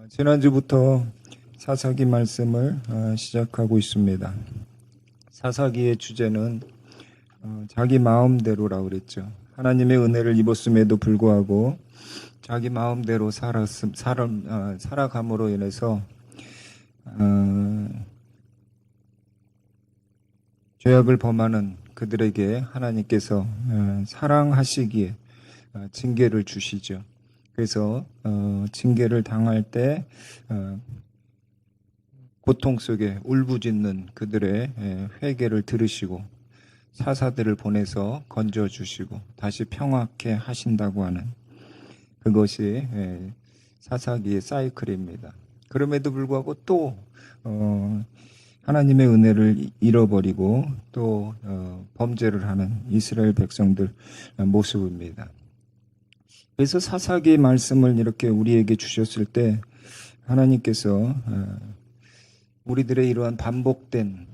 지난주부터 사사기 말씀을 시작하고 있습니다. 사사기의 주제는 자기 마음대로라고 그랬죠. 하나님의 은혜를 입었음에도 불구하고 자기 마음대로 살아감으로 인해서 죄악을 범하는 그들에게 하나님께서 사랑하시기에 징계를 주시죠. 그래서 징계를 당할 때 고통 속에 울부짖는 그들의 회개를 들으시고 사사들을 보내서 건져주시고 다시 평화케 하신다고 하는 그것이 사사기의 사이클입니다. 그럼에도 불구하고 또 하나님의 은혜를 잃어버리고 또 범죄를 하는 이스라엘 백성들 모습입니다. 그래서 사사기 말씀을 이렇게 우리에게 주셨을 때 하나님께서 우리들의 이러한 반복된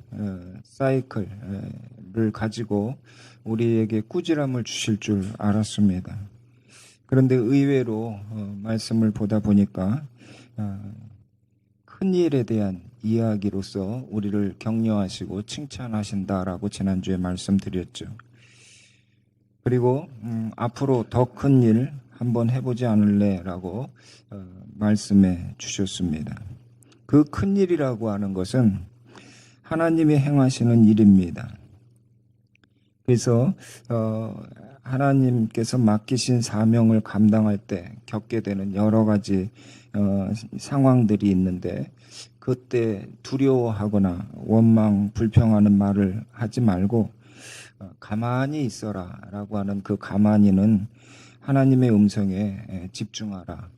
사이클을 가지고 우리에게 꾸지람을 주실 줄 알았습니다. 그런데 의외로 말씀을 보다 보니까 큰 일에 대한 이야기로서 우리를 격려하시고 칭찬하신다라고 지난주에 말씀드렸죠. 그리고 앞으로 더 큰 일 한번 해보지 않을래라고 말씀해 주셨습니다. 그 큰 일이라고 하는 것은 하나님이 행하시는 일입니다. 그래서 하나님께서 맡기신 사명을 감당할 때 겪게 되는 여러 가지 상황들이 있는데 그때 두려워하거나 원망, 불평하는 말을 하지 말고 가만히 있어라 라고 하는 그 가만히는 하나님의 음성에 집중하라.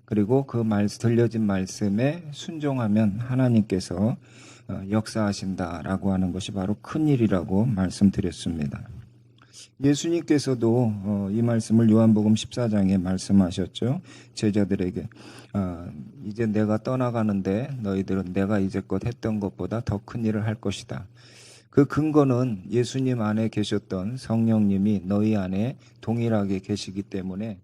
그리고 그 들려진 말씀에 순종하면 하나님께서 역사하신다라고 하는 것이 바로 큰일이라고 말씀드렸습니다. 예수님께서도 이 말씀을 요한복음 14장에 말씀하셨죠. 제자들에게 이제 내가 떠나가는데 너희들은 내가 이제껏 했던 것보다 더 큰 일을 할 것이다. 그 근거는 예수님 안에 계셨던 성령님이 너희 안에 동일하게 계시기 때문에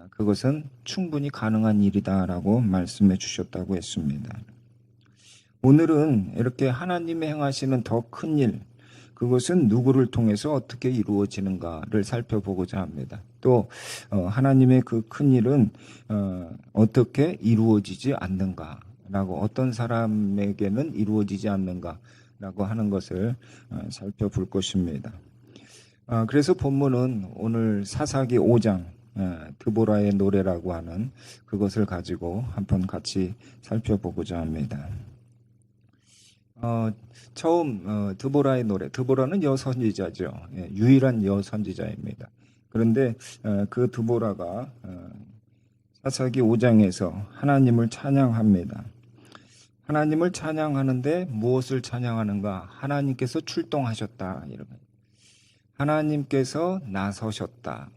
그것은 충분히 가능한 일이다라고 말씀해 주셨다고 했습니다. 오늘은 이렇게 하나님이 행하시는 더 큰 일, 그것은 누구를 통해서 어떻게 이루어지는가를 살펴보고자 합니다. 또 하나님의 그 큰 일은 어떻게 이루어지지 않는가라고, 어떤 사람에게는 이루어지지 않는가라고 하는 것을 살펴볼 것입니다. 그래서 본문은 오늘 사사기 5장 드보라의 노래라고 하는 그것을 가지고 한번 같이 살펴보고자 합니다. 처음 드보라의 노래, 드보라는 여선지자죠. 유일한 여선지자입니다. 그런데 그 드보라가 사사기 5장에서 하나님을 찬양합니다. 하나님을 찬양하는데 무엇을 찬양하는가? 하나님께서 출동하셨다. 하나님께서 나서셨다.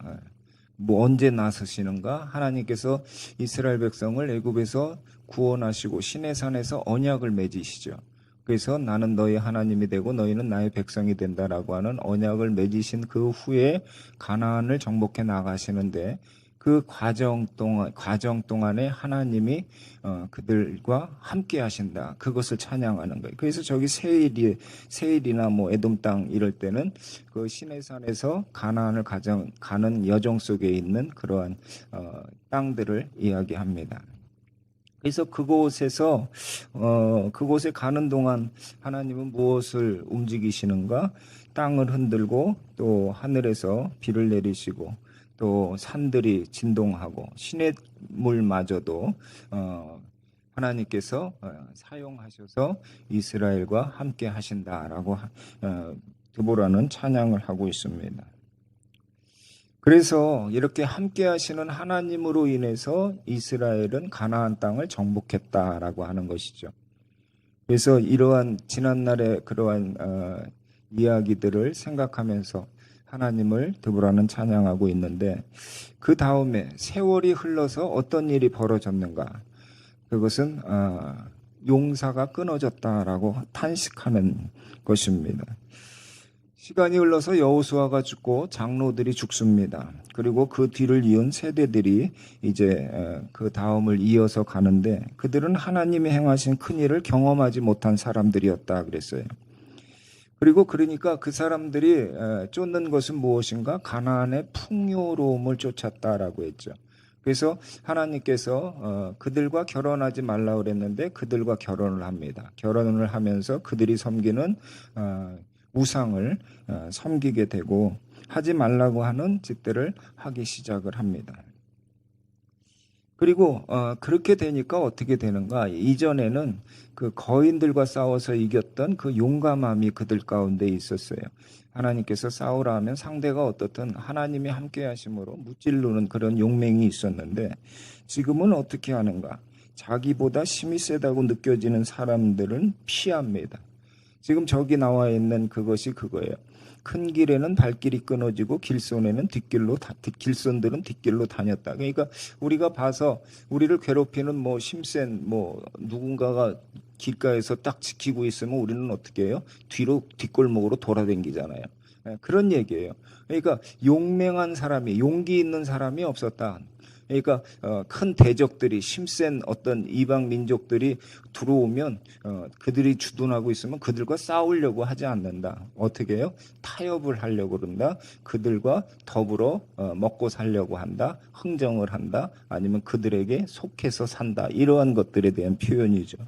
뭐 언제 나서시는가? 하나님께서 이스라엘 백성을 애굽에서 구원하시고 시내산에서 언약을 맺으시죠. 그래서 나는 너희 하나님이 되고 너희는 나의 백성이 된다라고 하는 언약을 맺으신 그 후에 가나안을 정복해 나가시는데 그 과정 동안에 하나님이 그들과 함께 하신다. 그것을 찬양하는 거예요. 그래서 저기 세일이나 뭐 에돔 땅 이럴 때는 그 시내산에서 가나안을 가는 여정 속에 있는 그러한 땅들을 이야기합니다. 그래서 그곳에 가는 동안 하나님은 무엇을 움직이시는가? 땅을 흔들고 또 하늘에서 비를 내리시고 또 산들이 진동하고 시냇물마저도 하나님께서 사용하셔서 이스라엘과 함께 하신다라고 드보라는 찬양을 하고 있습니다. 그래서 이렇게 함께 하시는 하나님으로 인해서 이스라엘은 가나안 땅을 정복했다라고 하는 것이죠. 그래서 이러한 지난날의 그러한 이야기들을 생각하면서 하나님을 드보라는 찬양하고 있는데 그 다음에 세월이 흘러서 어떤 일이 벌어졌는가? 그것은 용사가 끊어졌다라고 탄식하는 것입니다. 시간이 흘러서 여호수아가 죽고 장로들이 죽습니다. 그리고 그 뒤를 이은 세대들이 이제 그 다음을 이어서 가는데 그들은 하나님이 행하신 큰 일을 경험하지 못한 사람들이었다 그랬어요. 그리고 그러니까 그 사람들이 쫓는 것은 무엇인가? 가나안의 풍요로움을 쫓았다라고 했죠. 그래서 하나님께서 그들과 결혼하지 말라 그랬는데 그들과 결혼을 합니다. 결혼을 하면서 그들이 섬기는 우상을 섬기게 되고 하지 말라고 하는 짓들을 하기 시작을 합니다. 그리고 그렇게 되니까 어떻게 되는가? 이전에는 그 거인들과 싸워서 이겼던 그 용감함이 그들 가운데 있었어요. 하나님께서 싸우라 하면 상대가 어떻든 하나님이 함께 하심으로 무찔르는 그런 용맹이 있었는데 지금은 어떻게 하는가? 자기보다 힘이 세다고 느껴지는 사람들은 피합니다. 지금 저기 나와 있는 그것이 그거예요. 큰 길에는 발길이 끊어지고 길손에는 길손들은 뒷길로 다녔다. 그러니까 우리가 봐서 우리를 괴롭히는 뭐 힘센 뭐 누군가가 길가에서 딱 지키고 있으면 우리는 어떻게 해요? 뒤로 뒷골목으로 돌아다니잖아요. 그런 얘기예요. 그러니까 용맹한 사람이 용기 있는 사람이 없었다. 그러니까 큰 대적들이 힘센 어떤 이방 민족들이 들어오면 그들이 주둔하고 있으면 그들과 싸우려고 하지 않는다. 어떻게 해요? 타협을 하려고 그런다. 그들과 더불어 먹고 살려고 한다. 흥정을 한다. 아니면 그들에게 속해서 산다. 이러한 것들에 대한 표현이죠.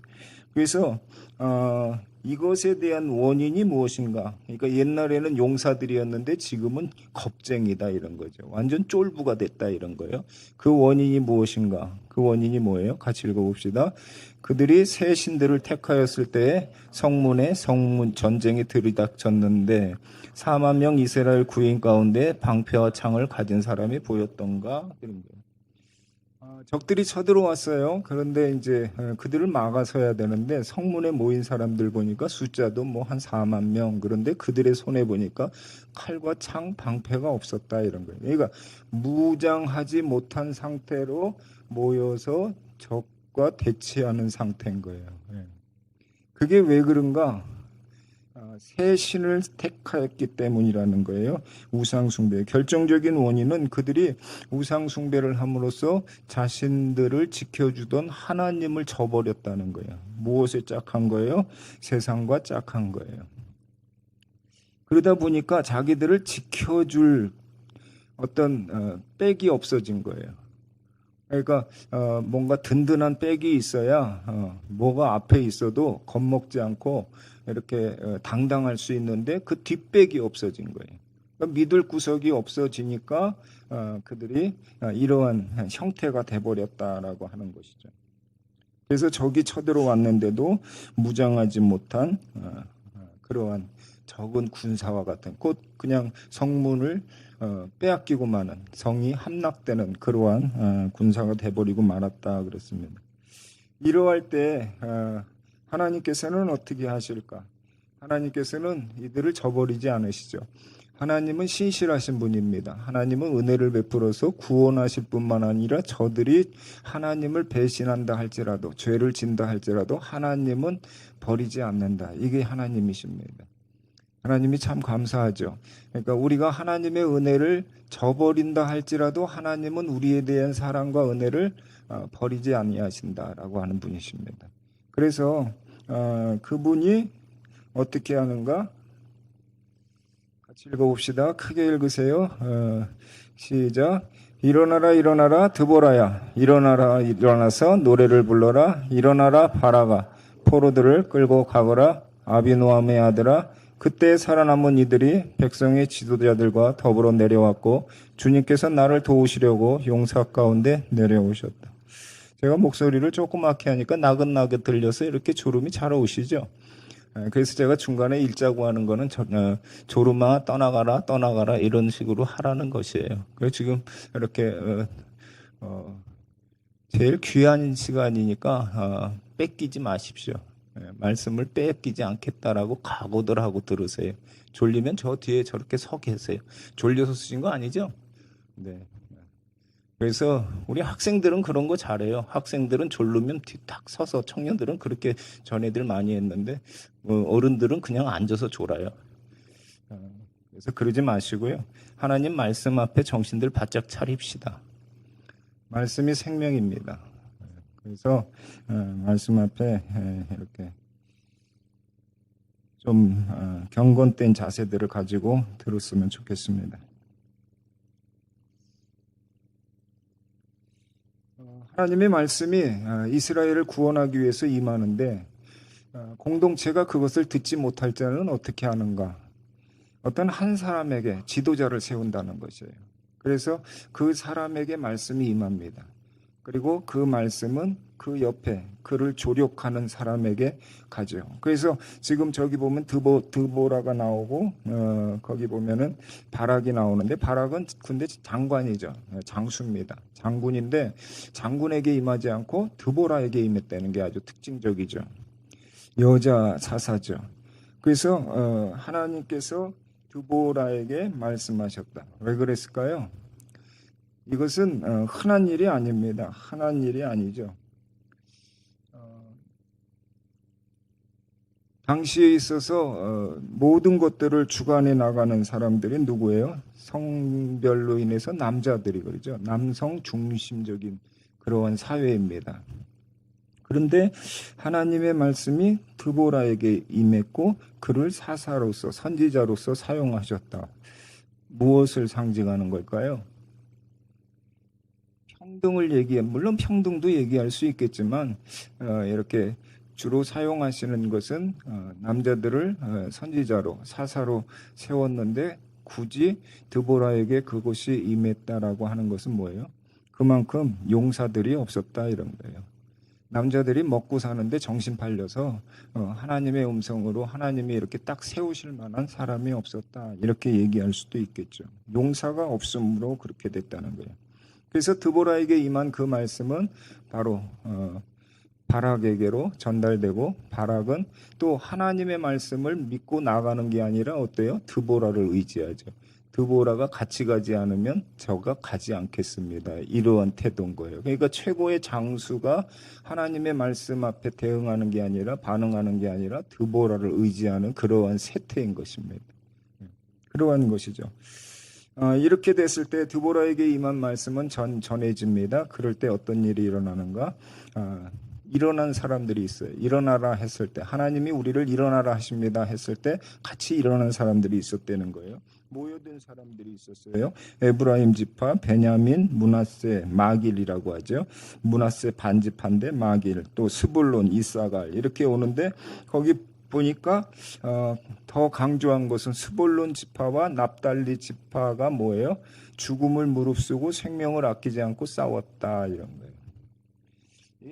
그래서 이것에 대한 원인이 무엇인가? 그러니까 옛날에는 용사들이었는데 지금은 겁쟁이다 이런 거죠. 완전 쫄부가 됐다 이런 거예요. 그 원인이 무엇인가? 그 원인이 뭐예요? 같이 읽어봅시다. 그들이 새 신들을 택하였을 때에 성문 전쟁이 들이닥쳤는데 4만 명 이스라엘 구인 가운데 방패와 창을 가진 사람이 보였던가? 이런 거예요. 적들이 쳐들어왔어요. 그런데 이제 그들을 막아서야 되는데 성문에 모인 사람들 보니까 숫자도 뭐 한 4만 명. 그런데 그들의 손에 보니까 칼과 창, 방패가 없었다 이런 거예요. 그러니까 무장하지 못한 상태로 모여서 적과 대치하는 상태인 거예요. 그게 왜 그런가? 새 신을 택하였기 때문이라는 거예요. 우상숭배. 결정적인 원인은 그들이 우상숭배를 함으로써 자신들을 지켜주던 하나님을 저버렸다는 거예요. 무엇에 짝한 거예요? 세상과 짝한 거예요. 그러다 보니까 자기들을 지켜줄 어떤 백이 없어진 거예요. 그러니까 뭔가 든든한 백이 있어야 뭐가 앞에 있어도 겁먹지 않고 이렇게 당당할 수 있는데 그 뒷백이 없어진 거예요. 그러니까 믿을 구석이 없어지니까 그들이 이러한 형태가 돼버렸다라고 하는 것이죠. 그래서 적이 쳐들어왔는데도 무장하지 못한 그러한 적은 군사와 같은 곧 그냥 성문을 빼앗기고 마는 성이 함락되는 그러한 군사가 돼버리고 말았다 그랬습니다. 이러할 때 하나님께서는 어떻게 하실까? 하나님께서는 이들을 저버리지 않으시죠. 하나님은 신실하신 분입니다. 하나님은 은혜를 베풀어서 구원하실 뿐만 아니라 저들이 하나님을 배신한다 할지라도 죄를 진다 할지라도 하나님은 버리지 않는다. 이게 하나님이십니다. 하나님이 참 감사하죠. 그러니까 우리가 하나님의 은혜를 저버린다 할지라도 하나님은 우리에 대한 사랑과 은혜를 버리지 아니하신다라고 하는 분이십니다. 그래서 그분이 어떻게 하는가? 같이 읽어봅시다. 크게 읽으세요. 시작. 일어나라 일어나라 드보라야. 일어나라 일어나서 노래를 불러라. 일어나라 바라가. 포로들을 끌고 가거라. 아비노함의 아들아. 그때 살아남은 이들이 백성의 지도자들과 더불어 내려왔고 주님께서 나를 도우시려고 용사 가운데 내려오셨다. 제가 목소리를 조그맣게 하니까 나긋나긋 들려서 이렇게 졸음이 잘 오시죠. 그래서 제가 중간에 읽자고 하는 거는 졸음아 떠나가라 이런 식으로 하라는 것이에요. 그래서 지금 이렇게 제일 귀한 시간이니까 뺏기지 마십시오. 말씀을 뺏기지 않겠다라고 각오들 하고 들으세요. 졸리면 저 뒤에 저렇게 서 계세요. 졸려서 쓰신 거 아니죠? 네. 그래서 우리 학생들은 그런 거 잘해요. 학생들은 졸르면 뒤 딱 서서, 청년들은 그렇게 전애들 많이 했는데 어른들은 그냥 앉아서 졸아요. 그래서 그러지 마시고요. 하나님 말씀 앞에 정신들 바짝 차립시다. 말씀이 생명입니다. 그래서 말씀 앞에 이렇게 좀 경건된 자세들을 가지고 들었으면 좋겠습니다. 하나님의 말씀이 이스라엘을 구원하기 위해서 임하는데 공동체가 그것을 듣지 못할 때는 어떻게 하는가? 어떤 한 사람에게 지도자를 세운다는 것이에요. 그래서 그 사람에게 말씀이 임합니다. 그리고 그 말씀은 그 옆에 그를 조력하는 사람에게 가죠. 그래서 지금 저기 보면 드보라가 나오고 거기 보면은 바락이 나오는데 바락은 근데 장관이죠. 장수입니다. 장군인데 장군에게 임하지 않고 드보라에게 임했다는 게 아주 특징적이죠. 여자 사사죠. 그래서 하나님께서 드보라에게 말씀하셨다. 왜 그랬을까요? 이것은 흔한 일이 아닙니다. 흔한 일이 아니죠. 당시에 있어서 모든 것들을 주관해 나가는 사람들이 누구예요? 성별로 인해서 남자들이 그러죠. 남성 중심적인 그러한 사회입니다. 그런데 하나님의 말씀이 드보라에게 임했고 그를 사사로서 선지자로서 사용하셨다. 무엇을 상징하는 걸까요? 평등을 물론 평등도 얘기할 수 있겠지만 이렇게 주로 사용하시는 것은 남자들을 선지자로 사사로 세웠는데 굳이 드보라에게 그것이 임했다라고 하는 것은 뭐예요? 그만큼 용사들이 없었다 이런 거예요. 남자들이 먹고 사는데 정신 팔려서 하나님의 음성으로 하나님이 이렇게 딱 세우실 만한 사람이 없었다 이렇게 얘기할 수도 있겠죠. 용사가 없으므로 그렇게 됐다는 거예요. 그래서 드보라에게 임한 그 말씀은 바로 바락에게로 전달되고 바락은 또 하나님의 말씀을 믿고 나가는 게 아니라 어때요? 드보라를 의지하죠. 드보라가 같이 가지 않으면 저가 가지 않겠습니다. 이러한 태도인 거예요. 그러니까 최고의 장수가 하나님의 말씀 앞에 대응하는 게 아니라 반응하는 게 아니라 드보라를 의지하는 그러한 세태인 것입니다. 그러한 것이죠. 이렇게 됐을 때 드보라에게 임한 말씀은 전해집니다. 그럴 때 어떤 일이 일어나는가? 일어난 사람들이 있어요. 일어나라 했을 때 하나님이 우리를 일어나라 하십니다 했을 때 같이 일어난 사람들이 있었다는 거예요. 모여든 사람들이 있었어요. 에브라임 지파, 베냐민, 므낫세, 마길이라고 하죠. 므낫세 반지파인데 마길, 또 스불론, 이사갈 이렇게 오는데 거기 보니까 더 강조한 것은 스불론 지파와 납달리 지파가 뭐예요? 죽음을 무릅쓰고 생명을 아끼지 않고 싸웠다 이런 거예요.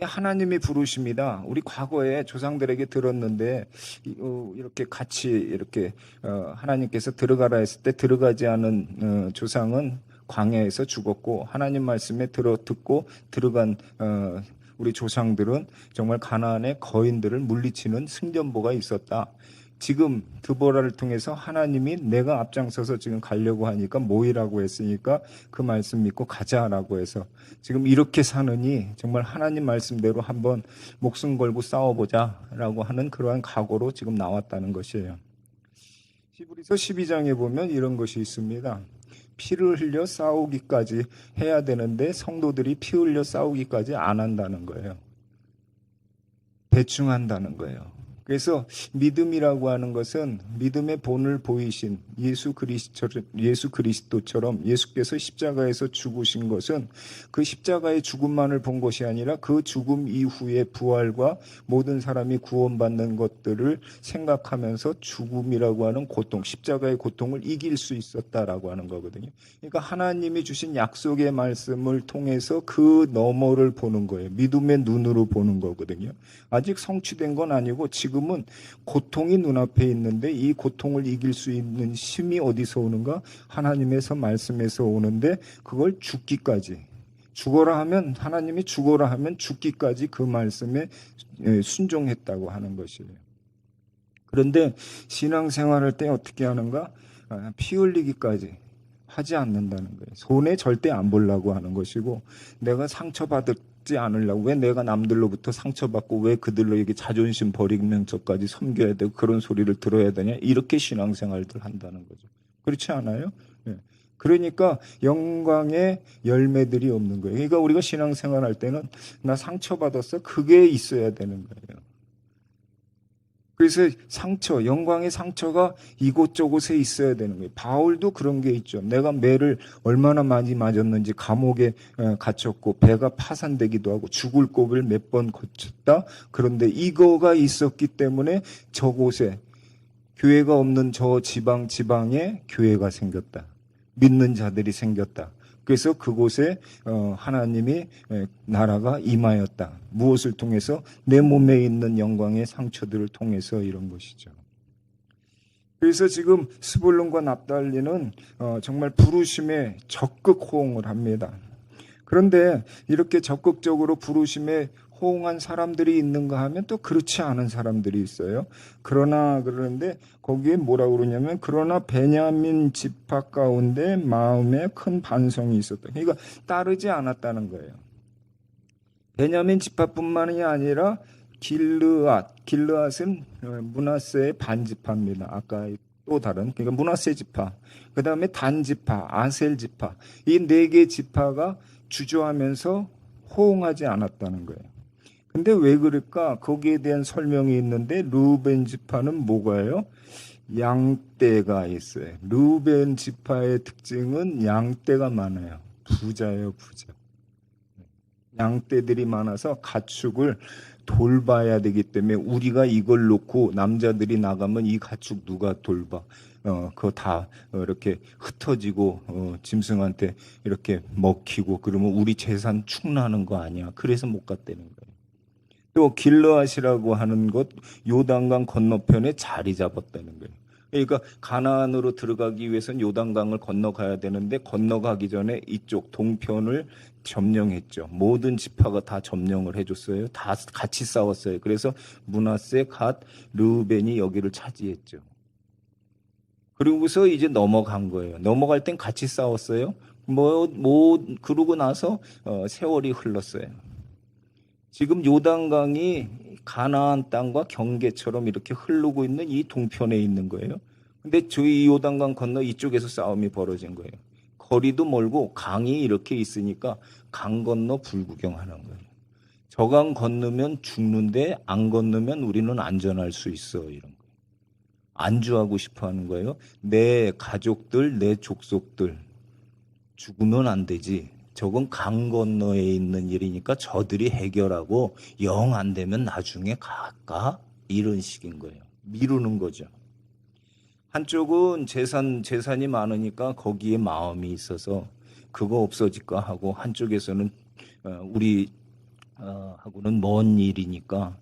하나님이 부르십니다. 우리 과거에 조상들에게 들었는데 이렇게 같이 이렇게 하나님께서 들어가라 했을 때 들어가지 않은 조상은 광야에서 죽었고 하나님 말씀에 듣고 들어간 우리 조상들은 정말 가나안의 거인들을 물리치는 승전보가 있었다. 지금 드보라를 통해서 하나님이 내가 앞장서서 지금 가려고 하니까 모이라고 했으니까 그 말씀 믿고 가자라고 해서 지금 이렇게 사느니 정말 하나님 말씀대로 한번 목숨 걸고 싸워보자라고 하는 그러한 각오로 지금 나왔다는 것이에요. 히브리서 12장에 보면 이런 것이 있습니다. 피를 흘려 싸우기까지 해야 되는데 성도들이 피 흘려 싸우기까지 안 한다는 거예요. 대충 한다는 거예요. 그래서 믿음이라고 하는 것은 믿음의 본을 보이신 예수 그리스도처럼 예수께서 십자가에서 죽으신 것은 그 십자가의 죽음만을 본 것이 아니라 그 죽음 이후의 부활과 모든 사람이 구원받는 것들을 생각하면서 죽음이라고 하는 고통, 십자가의 고통을 이길 수 있었다라고 하는 거거든요. 그러니까 하나님이 주신 약속의 말씀을 통해서 그 너머를 보는 거예요. 믿음의 눈으로 보는 거거든요. 아직 성취된 건 아니고 지금은 고통이 눈앞에 있는데 이 고통을 이길 수 있는 힘이 어디서 오는가? 하나님에서 말씀에서 오는데 그걸 죽기까지 죽어라 하면 하나님이 죽어라 하면 죽기까지 그 말씀에 순종했다고 하는 것이에요. 그런데 신앙생활할 때 어떻게 하는가? 피 흘리기까지 하지 않는다는 거예요. 손에 절대 안 보려고 하는 것이고 내가 상처받지 않으려고 왜 내가 남들로부터 상처받고 왜 그들에게 자존심 버리면서까지 섬겨야 되고 그런 소리를 들어야 되냐 이렇게 신앙생활들 한다는 거죠. 그렇지 않아요? 예. 그러니까 영광의 열매들이 없는 거예요. 그러니까 우리가 신앙생활 할 때는 나 상처받았어? 그게 있어야 되는 거예요. 그래서 상처, 영광의 상처가 이곳저곳에 있어야 되는 거예요. 바울도 그런 게 있죠. 내가 매를 얼마나 많이 맞았는지 감옥에 갇혔고 배가 파산되기도 하고 죽을 곱을 몇 번 거쳤다. 그런데 이거가 있었기 때문에 저곳에 교회가 없는 저 지방에 교회가 생겼다. 믿는 자들이 생겼다. 그래서 그곳에 하나님이 나라가 임하였다. 무엇을 통해서? 내 몸에 있는 영광의 상처들을 통해서 이런 것이죠. 그래서 지금 스불론과 납달리는 정말 부르심에 적극 호응을 합니다. 그런데 이렇게 적극적으로 부르심에 호응한 사람들이 있는가 하면 또 그렇지 않은 사람들이 있어요. 그런데 거기에 뭐라고 그러냐면 그러나 베냐민 지파 가운데 마음에 큰 반성이 있었다. 그러니까 따르지 않았다는 거예요. 베냐민 지파뿐만이 아니라 길르앗은 므낫세의 반지파입니다. 아까 또 다른 그러니까 므낫세 지파, 그 다음에 단 지파, 아셀 지파, 이 네 개 지파가 주저하면서 호응하지 않았다는 거예요. 근데 왜 그럴까? 거기에 대한 설명이 있는데 루벤 지파는 뭐가요? 양떼가 있어요. 루벤 지파의 특징은 양떼가 많아요. 부자예요, 부자. 양떼들이 많아서 가축을 돌봐야 되기 때문에 우리가 이걸 놓고 남자들이 나가면 이 가축 누가 돌봐? 그거 다 이렇게 흩어지고 짐승한테 이렇게 먹히고 그러면 우리 재산 축나는 거 아니야. 그래서 못 갔다는 거예요. 또 길르앗이라고 하는 곳 요단강 건너편에 자리 잡았다는 거예요. 그러니까 가나안으로 들어가기 위해서는 요단강을 건너가야 되는데 건너가기 전에 이쪽 동편을 점령했죠. 모든 지파가 다 점령을 해줬어요. 다 같이 싸웠어요. 그래서 므낫세, 갓, 르우벤이 여기를 차지했죠. 그러고서 이제 넘어간 거예요. 넘어갈 땐 같이 싸웠어요. 그러고 나서 세월이 흘렀어요. 지금 요단강이 가나안 땅과 경계처럼 이렇게 흐르고 있는 이 동편에 있는 거예요. 근데 저희 요단강 건너 이쪽에서 싸움이 벌어진 거예요. 거리도 멀고 강이 이렇게 있으니까 강 건너 불구경하는 거예요. 저 강 건너면 죽는데 안 건너면 우리는 안전할 수 있어 이런 거예요. 안주하고 싶어 하는 거예요. 내 가족들, 내 족속들 죽으면 안 되지. 저건 강 건너에 있는 일이니까 저들이 해결하고 영 안 되면 나중에 갈까? 이런 식인 거예요. 미루는 거죠. 한쪽은 재산이 많으니까 거기에 마음이 있어서 그거 없어질까 하고 한쪽에서는 우리 하고는 먼 일이니까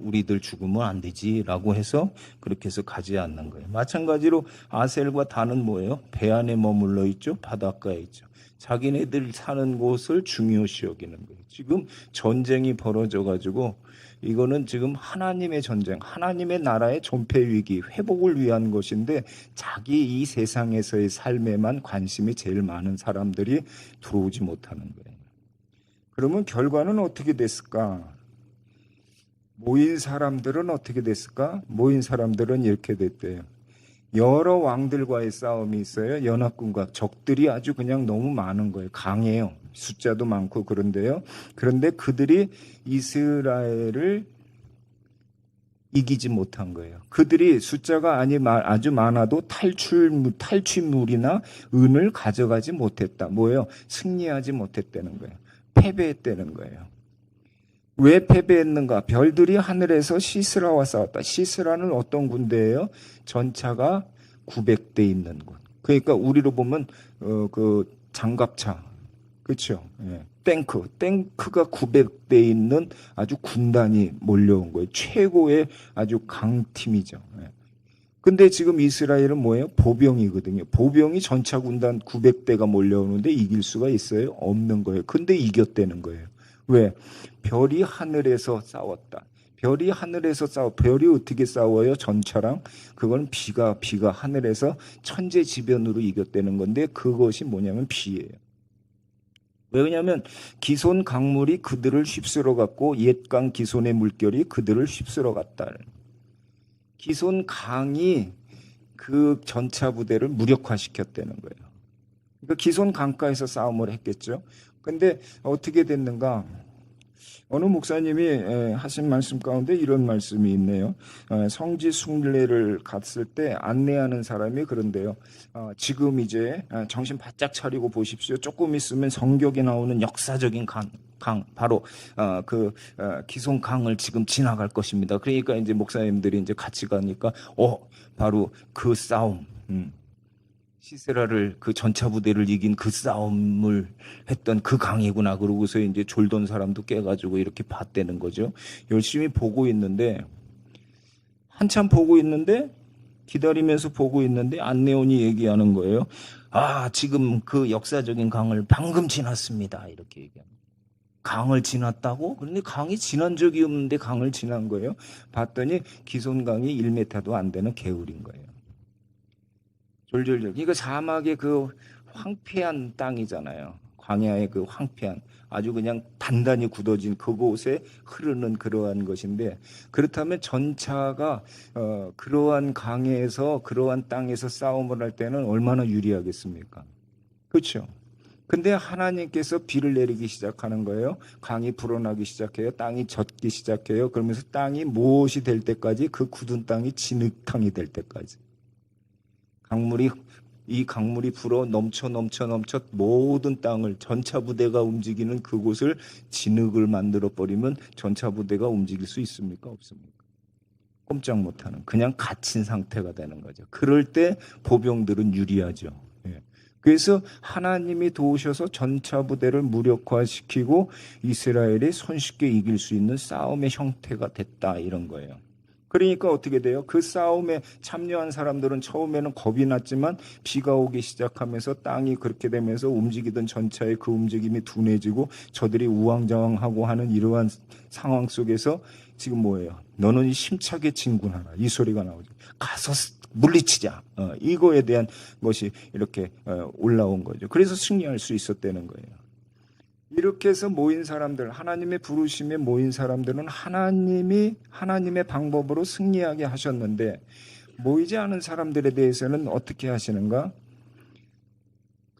우리들 죽으면 안 되지라고 해서 그렇게 해서 가지 않는 거예요. 마찬가지로 아셀과 단은 뭐예요? 배 안에 머물러 있죠. 바닷가에 있죠. 자기네들 사는 곳을 중요시 여기는 거예요. 지금 전쟁이 벌어져 가지고 이거는 지금 하나님의 전쟁, 하나님의 나라의 존폐 위기, 회복을 위한 것인데 자기 이 세상에서의 삶에만 관심이 제일 많은 사람들이 들어오지 못하는 거예요. 그러면 결과는 어떻게 됐을까? 모인 사람들은 어떻게 됐을까? 모인 사람들은 이렇게 됐대요. 여러 왕들과의 싸움이 있어요. 연합군과 적들이 아주 그냥 너무 많은 거예요. 강해요. 숫자도 많고 그런데요. 그런데 그들이 이스라엘을 이기지 못한 거예요. 그들이 숫자가 아주 많아도 탈취물이나 은을 가져가지 못했다. 뭐예요? 승리하지 못했다는 거예요. 패배했다는 거예요. 왜 패배했는가? 별들이 하늘에서 시스라와 싸웠다. 시스라는 어떤 군대예요? 전차가 900대 있는 곳. 그러니까 우리로 보면 그 장갑차, 그렇죠? 예. 탱크가 900대 있는 아주 군단이 몰려온 거예요. 최고의 아주 강팀이죠. 예. 근데 지금 이스라엘은 뭐예요? 보병이거든요. 보병이 전차 군단 900대가 몰려오는데 이길 수가 있어요? 없는 거예요. 근데 이겼다는 거예요. 왜? 별이 하늘에서 싸웠다. 별이 하늘에서 별이 어떻게 싸워요? 전차랑. 그건 비가 하늘에서 천재지변으로 이겼다는 건데 그것이 뭐냐면 비예요. 왜냐하면 기손 강물이 그들을 휩쓸어 갔고 옛강 기손의 물결이 그들을 휩쓸어 갔다. 기손 강이 그 전차 부대를 무력화시켰다는 거예요. 그러니까 기손 강가에서 싸움을 했겠죠. 근데 어떻게 됐는가? 어느 목사님이 하신 말씀 가운데 이런 말씀이 있네요. 성지 순례를 갔을 때 안내하는 사람이 그런데요. 지금 이제 정신 바짝 차리고 보십시오. 조금 있으면 성경에 나오는 역사적인 강 바로 기손 강을 지금 지나갈 것입니다. 그러니까 이제 목사님들이 이제 같이 가니까 바로 그 싸움. 시세라를 그 전차 부대를 이긴 그 싸움을 했던 그 강이구나. 그러고서 이제 졸던 사람도 깨가지고 이렇게 봤다는 거죠. 열심히 보고 있는데 한참 보고 있는데 기다리면서 보고 있는데 안내원이 얘기하는 거예요. 지금 그 역사적인 강을 방금 지났습니다. 이렇게 얘기합니다. 강을 지났다고? 그런데 강이 지난 적이 없는데 강을 지난 거예요. 봤더니 기손강이 1m도 안 되는 개울인 거예요. 졸졸졸. 이거 사막의 그 황폐한 땅이잖아요. 광야의 그 황폐한 아주 그냥 단단히 굳어진 그곳에 흐르는 그러한 것인데, 그렇다면 전차가 그러한 강에서 그러한 땅에서 싸움을 할 때는 얼마나 유리하겠습니까? 그렇죠. 근데 하나님께서 비를 내리기 시작하는 거예요. 강이 불어나기 시작해요. 땅이 젖기 시작해요. 그러면서 땅이 무엇이 될 때까지? 그 굳은 땅이 진흙탕이 될 때까지. 이 강물이 불어 넘쳐 모든 땅을, 전차 부대가 움직이는 그곳을 진흙을 만들어 버리면 전차 부대가 움직일 수 있습니까? 없습니까? 꼼짝 못하는, 그냥 갇힌 상태가 되는 거죠. 그럴 때 보병들은 유리하죠. 그래서 하나님이 도우셔서 전차 부대를 무력화시키고 이스라엘이 손쉽게 이길 수 있는 싸움의 형태가 됐다, 이런 거예요. 그러니까 어떻게 돼요? 그 싸움에 참여한 사람들은 처음에는 겁이 났지만 비가 오기 시작하면서 땅이 그렇게 되면서 움직이던 전차의 그 움직임이 둔해지고 저들이 우왕좌왕하고 하는 이러한 상황 속에서 지금 뭐예요? 너는 힘차게 진군하라, 이 소리가 나오죠. 가서 물리치자. 이거에 대한 것이 이렇게 올라온 거죠. 그래서 승리할 수 있었다는 거예요. 이렇게 해서 모인 사람들, 하나님의 부르심에 모인 사람들은 하나님의 방법으로 승리하게 하셨는데, 모이지 않은 사람들에 대해서는 어떻게 하시는가?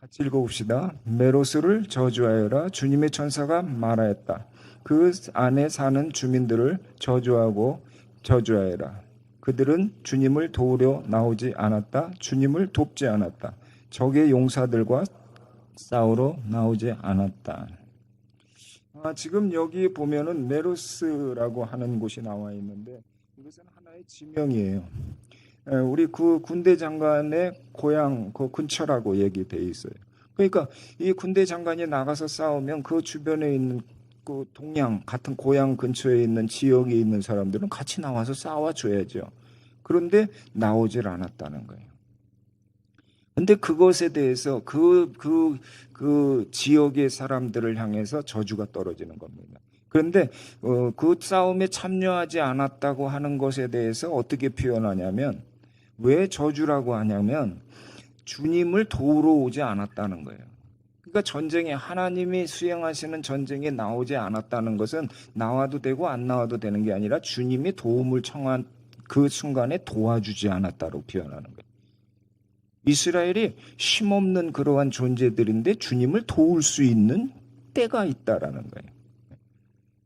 같이 읽어봅시다. 메로스를 저주하여라. 주님의 천사가 말하였다. 그 안에 사는 주민들을 저주하고 저주하여라. 그들은 주님을 도우려 나오지 않았다. 주님을 돕지 않았다. 적의 용사들과 싸우러 나오지 않았다. 지금 여기 보면은 메로스라고 하는 곳이 나와 있는데, 이것은 하나의 지명이에요. 우리 그 군대 장관의 고향 그 근처라고 얘기되어 있어요. 그러니까 이 군대 장관이 나가서 싸우면 그 주변에 있는 그 동양 같은 고향 근처에 있는 지역에 있는 사람들은 같이 나와서 싸워줘야죠. 그런데 나오질 않았다는 거예요. 근데 그것에 대해서 그 지역의 사람들을 향해서 저주가 떨어지는 겁니다. 그런데 그 싸움에 참여하지 않았다고 하는 것에 대해서 어떻게 표현하냐면, 왜 저주라고 하냐면 주님을 도우러 오지 않았다는 거예요. 그러니까 전쟁에, 하나님이 수행하시는 전쟁에 나오지 않았다는 것은 나와도 되고 안 나와도 되는 게 아니라 주님이 도움을 청한 그 순간에 도와주지 않았다고 표현하는 거예요. 이스라엘이 힘없는 그러한 존재들인데 주님을 도울 수 있는 때가 있다라는 거예요.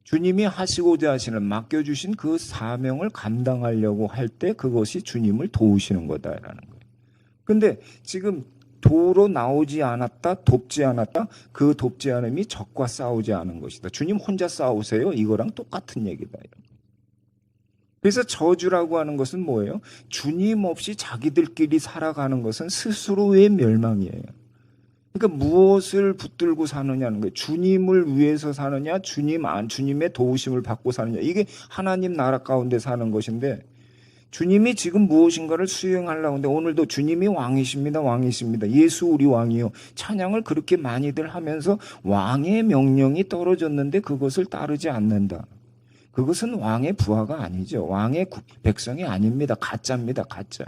주님이 하시고자 하시는, 맡겨주신 그 사명을 감당하려고 할 때 그것이 주님을 도우시는 거다라는 거예요. 근데 지금 도우러 나오지 않았다, 돕지 않았다, 그 돕지 않음이 적과 싸우지 않은 것이다. 주님 혼자 싸우세요, 이거랑 똑같은 얘기다. 그래서 저주라고 하는 것은 뭐예요? 주님 없이 자기들끼리 살아가는 것은 스스로의 멸망이에요. 그러니까 무엇을 붙들고 사느냐는 거예요. 주님을 위해서 사느냐, 주님의 도우심을 받고 사느냐. 이게 하나님 나라 가운데 사는 것인데, 주님이 지금 무엇인가를 수행하려고 하는데, 오늘도 주님이 왕이십니다, 왕이십니다. 예수 우리 왕이요. 찬양을 그렇게 많이들 하면서 왕의 명령이 떨어졌는데 그것을 따르지 않는다. 그것은 왕의 부하가 아니죠. 왕의 백성이 아닙니다. 가짜입니다. 가짜.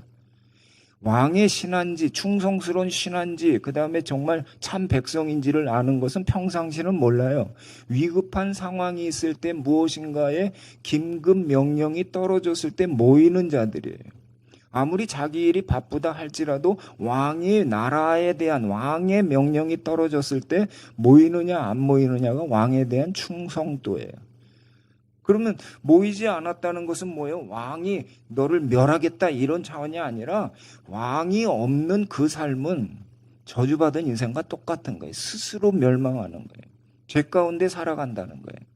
왕의 신한지, 충성스러운 신한지, 그 다음에 정말 참 백성인지를 아는 것은 평상시는 몰라요. 위급한 상황이 있을 때, 무엇인가에 긴급 명령이 떨어졌을 때 모이는 자들이에요. 아무리 자기 일이 바쁘다 할지라도 왕이 나라에 대한 왕의 명령이 떨어졌을 때 모이느냐 안 모이느냐가 왕에 대한 충성도예요. 그러면 모이지 않았다는 것은 뭐예요? 왕이 너를 멸하겠다 이런 차원이 아니라 왕이 없는 그 삶은 저주받은 인생과 똑같은 거예요. 스스로 멸망하는 거예요. 죄 가운데 살아간다는 거예요.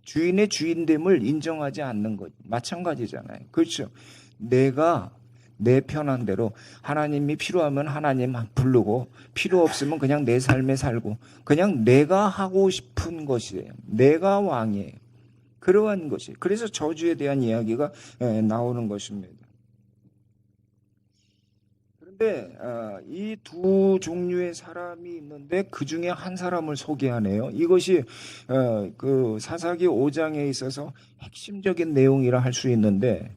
주인의 주인됨을 인정하지 않는 것 마찬가지잖아요. 그렇죠? 내가 내 편한 대로 하나님이 필요하면 하나님 부르고 필요 없으면 그냥 내 삶에 살고 그냥 내가 하고 싶은 것이에요. 내가 왕이에요. 그러한 것이. 그래서 저주에 대한 이야기가 나오는 것입니다. 그런데 이 두 종류의 사람이 있는데 그 중에 한 사람을 소개하네요. 이것이 그 사사기 5장에 있어서 핵심적인 내용이라 할 수 있는데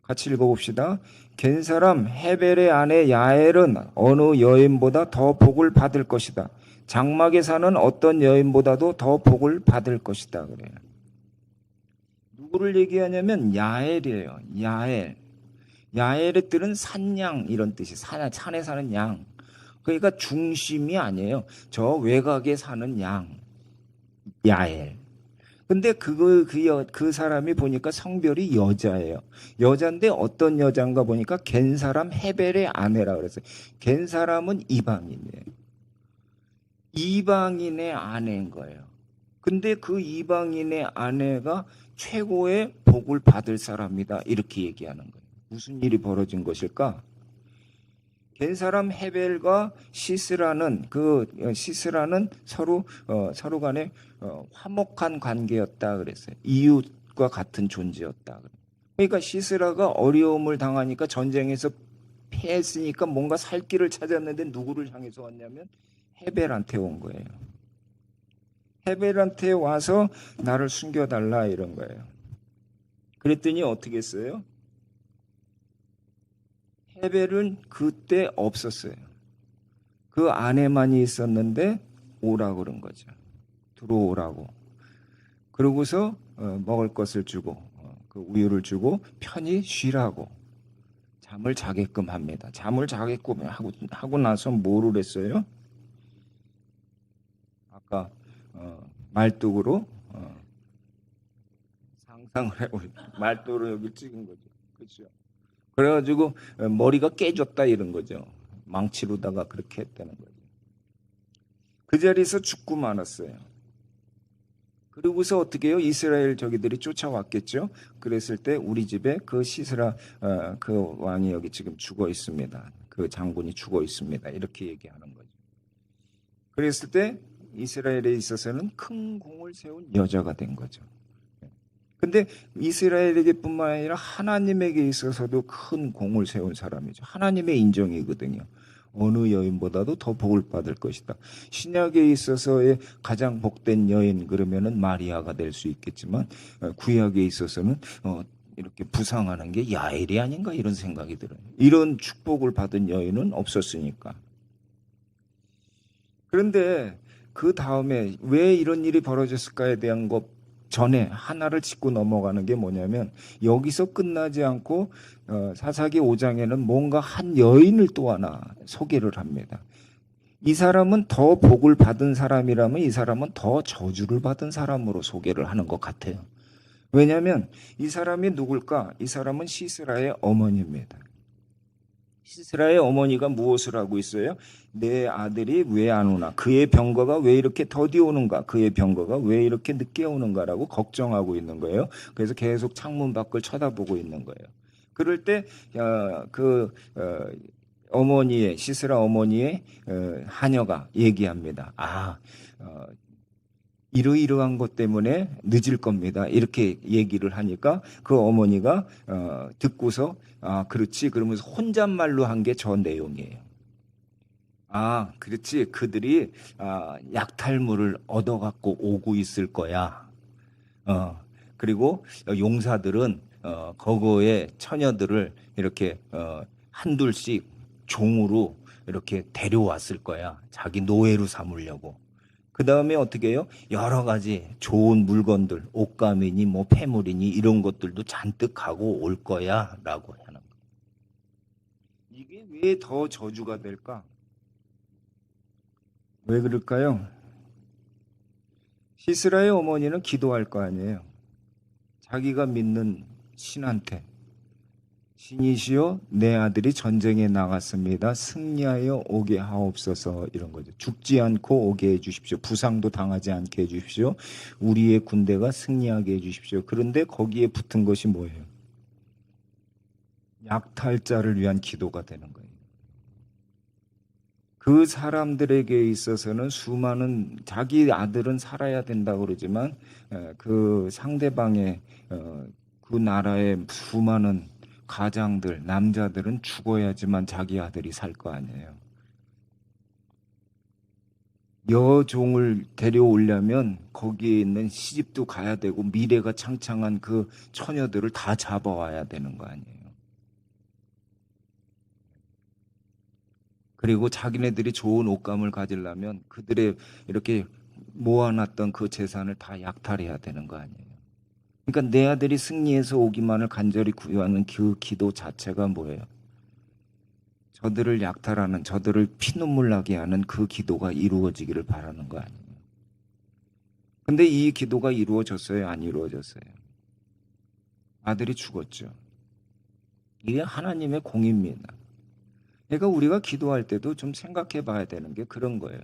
같이 읽어봅시다. 겐 사람 헤벨의 아내 야엘은 어느 여인보다 더 복을 받을 것이다. 장막에 사는 어떤 여인보다도 더 복을 받을 것이다. 그래요. 누구를 얘기하냐면 야엘이에요. 야엘. 야엘의 뜻은 산양 이런 뜻이 산에 사는 양. 그러니까 중심이 아니에요. 저 외곽에 사는 양. 야엘. 근데 그 사람이 보니까 성별이 여자예요. 여자인데 어떤 여자인가 보니까 겐 사람 헤벨의 아내라 그랬어요. 겐 사람은 이방인이에요. 이방인의 아내인 거예요. 근데 그 이방인의 아내가 최고의 복을 받을 사람이다. 이렇게 얘기하는 거예요. 무슨 일이 벌어진 것일까? 겐 사람 헤벨과 시스라는 서로 간에 화목한 관계였다 그랬어요. 이웃과 같은 존재였다. 그러니까 시스라가 어려움을 당하니까 전쟁에서 패했으니까 뭔가 살 길을 찾았는데 누구를 향해서 왔냐면 헤벨한테 온 거예요. 헤벨한테 와서 나를 숨겨달라 이런 거예요. 그랬더니 어떻게 했어요? 헤벨은 그때 없었어요. 그 안에만이 있었는데 오라고 그런 거죠. 들어오라고. 그러고서 먹을 것을 주고 그 우유를 주고 편히 쉬라고 잠을 자게끔 합니다. 잠을 자게끔 하고 나서 뭐를 했어요? 아까 말뚝으로 상상을 해보 말뚝으로 여기 찍은 거죠. 그렇죠? 그래가지고 머리가 깨졌다 이런 거죠. 망치로다가 그렇게 했다는 거죠. 그 자리에서 죽고 말았어요. 그러고서 어떻게 해요? 이스라엘 저기들이 쫓아왔겠죠. 그랬을 때 우리 집에 그 시스라 그 왕이 여기 지금 죽어 있습니다. 그 장군이 죽어 있습니다. 이렇게 얘기하는 거죠. 그랬을 때 이스라엘에 있어서는 큰 공을 세운 여자가 된 거죠. 근데 이스라엘에게뿐만 아니라 하나님에게 있어서도 큰 공을 세운 사람이죠. 하나님의 인정이거든요. 어느 여인보다도 더 복을 받을 것이다. 신약에 있어서의 가장 복된 여인 그러면은 마리아가 될 수 있겠지만 구약에 있어서는 이렇게 부상하는 게 야엘이 아닌가 이런 생각이 들어요. 이런 축복을 받은 여인은 없었으니까. 그런데 그 다음에 왜 이런 일이 벌어졌을까에 대한 것 전에 하나를 짚고 넘어가는 게 뭐냐면 여기서 끝나지 않고 사사기 5장에는 뭔가 한 여인을 또 하나 소개를 합니다. 이 사람은 더 복을 받은 사람이라면 이 사람은 더 저주를 받은 사람으로 소개를 하는 것 같아요. 왜냐하면 이 사람이 누굴까? 이 사람은 시스라의 어머니입니다. 시스라의 어머니가 무엇을 하고 있어요? 내 아들이 왜 안 오나? 그의 병거가 왜 이렇게 더디 오는가? 그의 병거가 왜 이렇게 늦게 오는가라고 걱정하고 있는 거예요. 그래서 계속 창문 밖을 쳐다보고 있는 거예요. 그럴 때 어머니의 시스라 어머니의 하녀가 얘기합니다. 이러이러한 것 때문에 늦을 겁니다. 이렇게 얘기를 하니까 그 어머니가 듣고서 그렇지 그러면서 혼잣말로 한 게 저 내용이에요. 그렇지 그들이 약탈물을 얻어갖고 오고 있을 거야. 그리고 용사들은 거거의 처녀들을 이렇게 한둘씩 종으로 이렇게 데려왔을 거야. 자기 노예로 삼으려고. 그 다음에 어떻게 해요? 여러 가지 좋은 물건들, 옷감이니 뭐 폐물이니 이런 것들도 잔뜩 가고 올 거야 라고 하는 거. 이게 왜 더 저주가 될까? 왜 그럴까요? 시스라의 어머니는 기도할 거 아니에요. 자기가 믿는 신한테 신이시여 내 아들이 전쟁에 나갔습니다. 승리하여 오게 하옵소서 이런 거죠. 죽지 않고 오게 해주십시오. 부상도 당하지 않게 해주십시오. 우리의 군대가 승리하게 해주십시오. 그런데 거기에 붙은 것이 뭐예요? 약탈자를 위한 기도가 되는 거예요. 그 사람들에게 있어서는 수많은 자기 아들은 살아야 된다고 그러지만 그 상대방의 그 나라의 수많은 가장들, 남자들은 죽어야지만 자기 아들이 살 거 아니에요. 여종을 데려오려면 거기에 있는 시집도 가야 되고 미래가 창창한 그 처녀들을 다 잡아와야 되는 거 아니에요. 그리고 자기네들이 좋은 옷감을 가지려면 그들의 이렇게 모아놨던 그 재산을 다 약탈해야 되는 거 아니에요. 그러니까 내 아들이 승리해서 오기만을 간절히 구하는 그 기도 자체가 뭐예요? 저들을 약탈하는, 저들을 피눈물 나게 하는 그 기도가 이루어지기를 바라는 거 아니에요. 근데 이 기도가 이루어졌어요? 안 이루어졌어요? 아들이 죽었죠. 이게 하나님의 공입니다. 그러니까 우리가 기도할 때도 좀 생각해 봐야 되는 게 그런 거예요.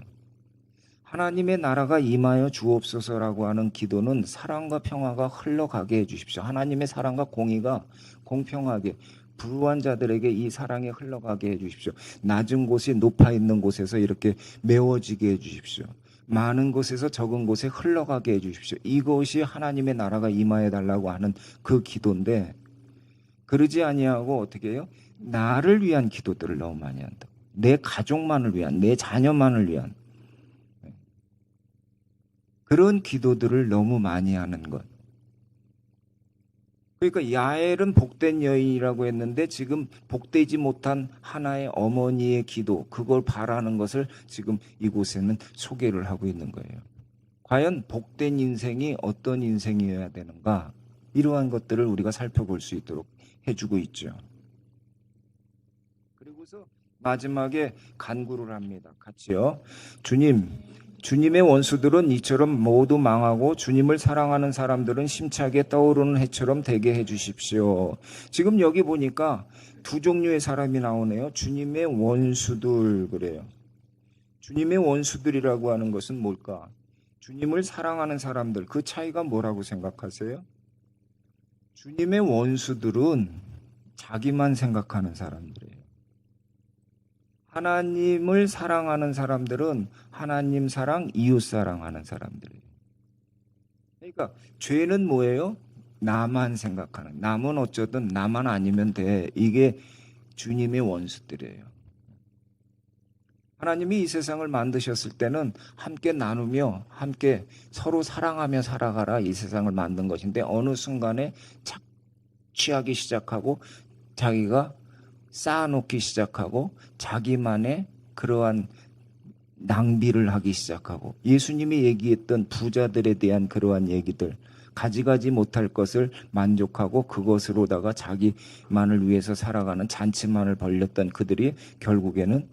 하나님의 나라가 임하여 주옵소서라고 하는 기도는 사랑과 평화가 흘러가게 해주십시오. 하나님의 사랑과 공의가 공평하게 불우한 자들에게 이 사랑이 흘러가게 해주십시오. 낮은 곳이 높아 있는 곳에서 이렇게 메워지게 해주십시오. 많은 곳에서 적은 곳에 흘러가게 해주십시오. 이것이 하나님의 나라가 임하여 달라고 하는 그 기도인데 그러지 아니하고 어떻게 해요? 나를 위한 기도들을 너무 많이 한다. 내 가족만을 위한, 내 자녀만을 위한 그런 기도들을 너무 많이 하는 것. 그러니까 야엘은 복된 여인이라고 했는데 지금 복되지 못한 하나의 어머니의 기도, 그걸 바라는 것을 지금 이곳에는 소개를 하고 있는 거예요. 과연 복된 인생이 어떤 인생이어야 되는가? 이러한 것들을 우리가 살펴볼 수 있도록 해주고 있죠. 그리고서 마지막에 간구를 합니다. 같이요. 주님의 원수들은 이처럼 모두 망하고 주님을 사랑하는 사람들은 심차게 떠오르는 해처럼 되게 해주십시오. 지금 여기 보니까 두 종류의 사람이 나오네요. 주님의 원수들 그래요. 주님의 원수들이라고 하는 것은 뭘까? 주님을 사랑하는 사람들, 그 차이가 뭐라고 생각하세요? 주님의 원수들은 자기만 생각하는 사람들이에요. 하나님을 사랑하는 사람들은 하나님 사랑, 이웃 사랑하는 사람들이에요. 그러니까 죄는 뭐예요? 나만 생각하는, 남은 어쩌든 나만 아니면 돼. 이게 주님의 원수들이에요. 하나님이 이 세상을 만드셨을 때는 함께 나누며 함께 서로 사랑하며 살아가라 이 세상을 만든 것인데 어느 순간에 착취하기 시작하고 자기가 쌓아놓기 시작하고 자기만의 그러한 낭비를 하기 시작하고 예수님이 얘기했던 부자들에 대한 그러한 얘기들 가지가지 못할 것을 만족하고 그것으로다가 자기만을 위해서 살아가는 잔치만을 벌렸던 그들이 결국에는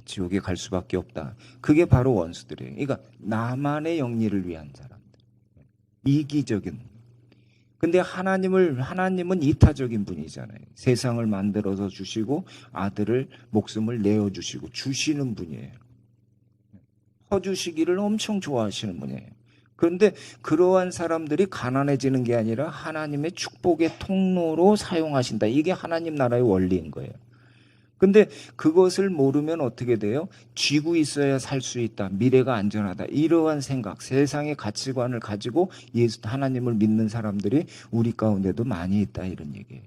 지옥에 갈 수밖에 없다. 그게 바로 원수들이에요. 그러니까 나만의 영리를 위한 사람들. 이기적인. 근데 하나님은 이타적인 분이잖아요. 세상을 만들어서 주시고 아들을 목숨을 내어 주시고 주시는 분이에요. 퍼주시기를 엄청 좋아하시는 분이에요. 그런데 그러한 사람들이 가난해지는 게 아니라 하나님의 축복의 통로로 사용하신다. 이게 하나님 나라의 원리인 거예요. 근데 그것을 모르면 어떻게 돼요? 쥐고 있어야 살 수 있다. 미래가 안전하다. 이러한 생각, 세상의 가치관을 가지고 하나님을 믿는 사람들이 우리 가운데도 많이 있다. 이런 얘기예요.